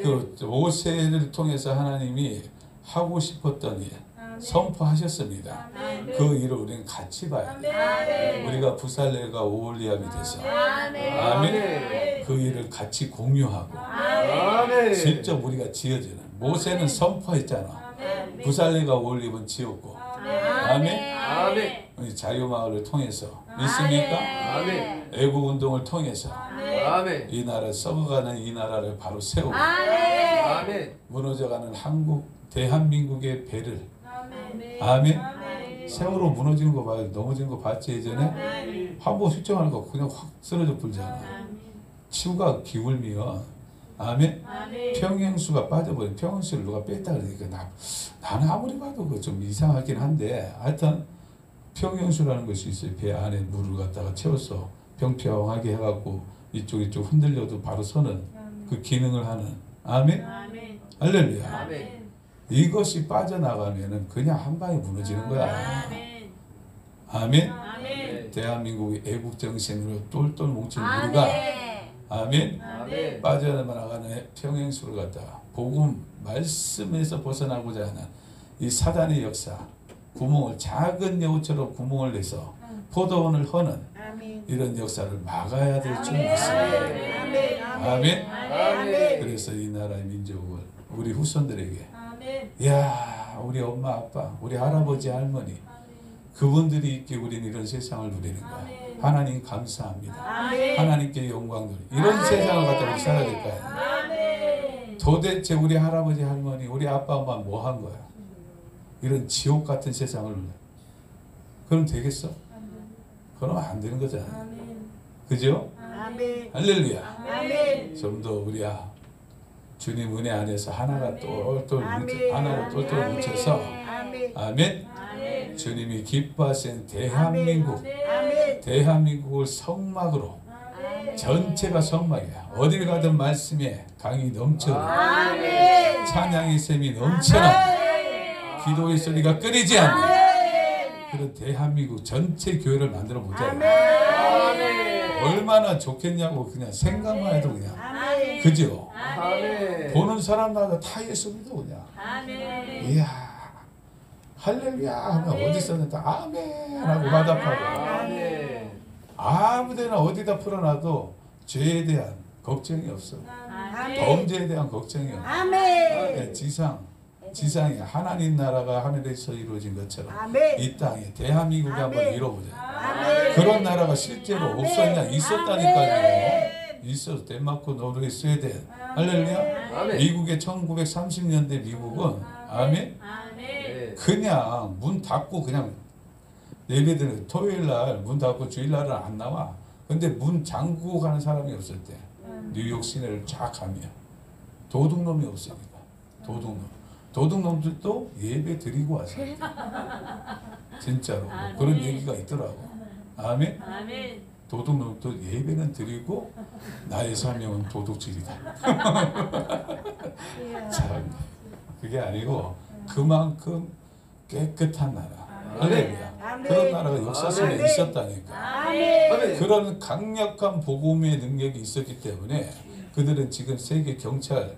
그 모세를 통해서 하나님이 하고 싶었던 일 선포하셨습니다. 그 일을 우리는 같이 봐야 돼. 우리가 부살렐과 오홀리압이 돼서 아멘. 그 일을 같이 공유하고 아멘. 직접 우리가 지어지는. 모세는 선포했잖아. 부살렐과 오홀리압은 지었고 아멘. 아멘. 우리 자유마을을 통해서 믿습니까? 아멘. 애국 운동을 통해서 아멘. 이 나라 썩어가는 이 나라를 바로 세우고 아멘. 무너져가는 한국 대한민국의 배를 아멘. 세월호 무너지는 거 봐요. 넘어지는 거 봤지 예전에? 한번 휘청하는 거 그냥 확 쓰러져 불잖아. 치우가 기울면 아멘. 평행수가 빠져버린 평행수를 누가 뺐다 그러니까 나는 아무리 봐도 그 좀 이상하긴 한데 하여튼 평행수라는 것이 있어요. 배 안에 물을 갖다가 채워서 평평하게 해갖고 이쪽 흔들려도 바로 서는 그 기능을 하는 아멘. 할렐루야. 아멘. 이것이 빠져나가면은 그냥 한 방에 무너지는 거야. 아멘. 아멘. 대한민국의 애국 정신으로 똘똘 뭉친 우리가 아멘. 아멘. 빠져나가는 평행수를 갖다가 복음 말씀에서 벗어나고자 하는 이 사단의 역사, 구멍을 작은 여우처럼 구멍을 내서 포도원을 허는 아멘. 이런 역사를 막아야 될 줄 믿습니다. 아멘. 아멘. 아멘. 그래서 이 나라의 민족을 우리 후손들에게 야 우리 엄마 아빠 우리 할아버지 할머니 그분들이 있기에 우리는 이런 세상을 누리는 거야. 하나님 감사합니다. 아멘. 하나님께 영광 돌리 이런 세상을 갖다 우리 살아야 될 거야. 도대체 우리 할아버지 할머니 우리 아빠 엄마 뭐 한 거야? 이런 지옥 같은 세상을 그럼 되겠어? 그러면 안 되는 거잖아. 그죠? 아멘. 할렐루야. 아멘. 좀 더 우리 주님 은혜 안에서 하나가 똘똘 아멘. 하나로 똘똘 아멘. 뭉쳐서 아멘. 아멘. 아멘. 주님이 기뻐하시는 대한민국 아멘. 대한민국을 성막으로 전체가 성막이야. 어딜 가든 말씀에 강이 넘쳐 아멘. 찬양의 샘이 넘쳐나 기도의 소리가 끊이지 않는 그런 대한민국 전체 교회를 만들어 보자. 얼마나 좋겠냐고 그냥 생각만 해도 그냥 아멘. 그죠? 아멘. 보는 사람마다 다 예수 믿어 그냥. 아멘. 이야 할렐루야 하면 어디서든 다 아멘 하고 화답하고 아멘. 아무데나 어디다 풀어놔도 죄에 대한 걱정이 없어. 아멘. 범죄에 대한 걱정이 없어. 아멘. 지상이 하나님 나라가 하늘에서 이루어진 것처럼 아멘. 이 땅에 대한민국에 한번 아멘. 이뤄보자. 아멘. 그런 나라가 실제로 아멘. 없었냐? 있었다니까요. 있어. 덴마크, 노르웨이, 스웨덴. 할렐루야. 아멘. 미국의 1930년대 미국은 아멘. 아멘. 그냥 문 닫고 그냥 예배드는 토요일 날 문 닫고 주일 날은 안 나와. 근데 문 잠그고 가는 사람이 없을 때 뉴욕 시내를 쫙 가면 도둑놈이 없으니까 도둑놈들도 예배 드리고 왔어요. 진짜로 그런 얘기가 있더라고. 아멘. 아멘. 도둑놈도 예배는 드리고 나의 사명은 도둑질이다. 참 그게 아니고 그만큼 깨끗한 나라. 할렐루야. 아멘. 그런 나라가 역사 속에 아멘. 있었다니까. 아멘. 아멘. 그런 강력한 복음의 능력이 있었기 때문에 그들은 지금 세계 경찰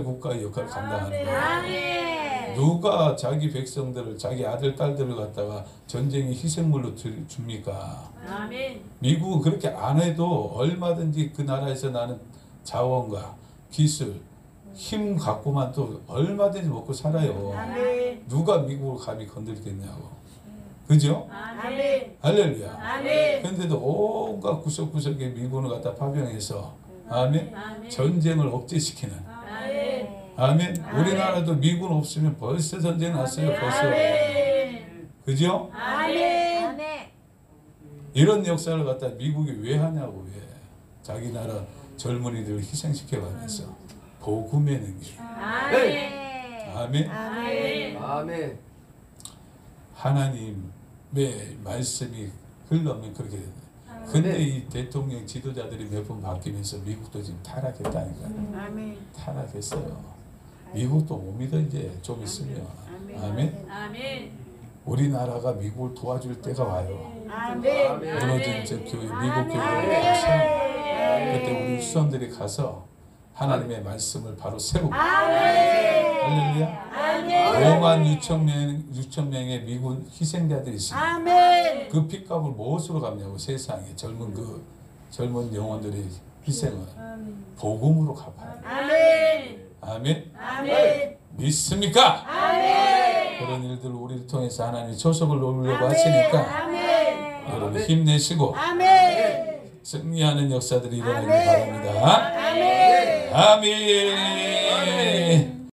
국가의 역할을 감당하는 거예요. 아멘. 누가 자기 백성들을 자기 아들 딸들을 갖다가 전쟁의 희생물로 줍니까? 아멘. 미국은 그렇게 안 해도 얼마든지 그 나라에서 나는 자원과 기술, 힘 갖고만 또 얼마든지 먹고 살아요. 아멘. 누가 미국을 감히 건드리겠냐고. 그죠? 아멘. 할렐루야. 아멘. 그런데도 온갖 구석구석에 미군을 갖다 파병해서 아멘. 아멘. 전쟁을 억제시키는 아멘. 아멘. 우리나라도 미군 없으면 벌써 전쟁 났어요. 벌써. 아멘. 그죠? 아멘. 이런 역사를 갖다 미국이 왜 하냐고. 왜 자기 나라 젊은이들을 희생시켜가면서 복음의 능력. 아멘. 아멘. 아멘. 아멘. 하나님의 말씀이 흘러면 그렇게 된다. 근데 이 대통령 지도자들이 몇 번 바뀌면서 미국도 지금 타락했다니까. 아멘. 타락했어요. 미국도 못 믿어 이제 좀 있으면. 아멘. 아멘. 우리나라가 미국을 도와줄 때가 와요. 아멘. 무너진 저 교회, 미국 교회를 가서 그때 우리 수험들이 가서 하나님의 말씀을 바로 세우고 할렐루야. 5만 6천 명의 미군 희생자들이 있습니다. 아멘. 그 핏값을 무엇으로 갚냐고. 세상에 젊은 영혼들의 희생을 복음으로 갚아요. 아멘. 아멘. 아멘. 믿습니까? 아멘. 그런 일들을 우리를 통해서 하나님이 조석을 놓으려고 하시니까 아멘. 여러분 힘내시고 아멘. 승리하는 역사들이 일어나길 아멘. 바랍니다. 아멘. 아멘.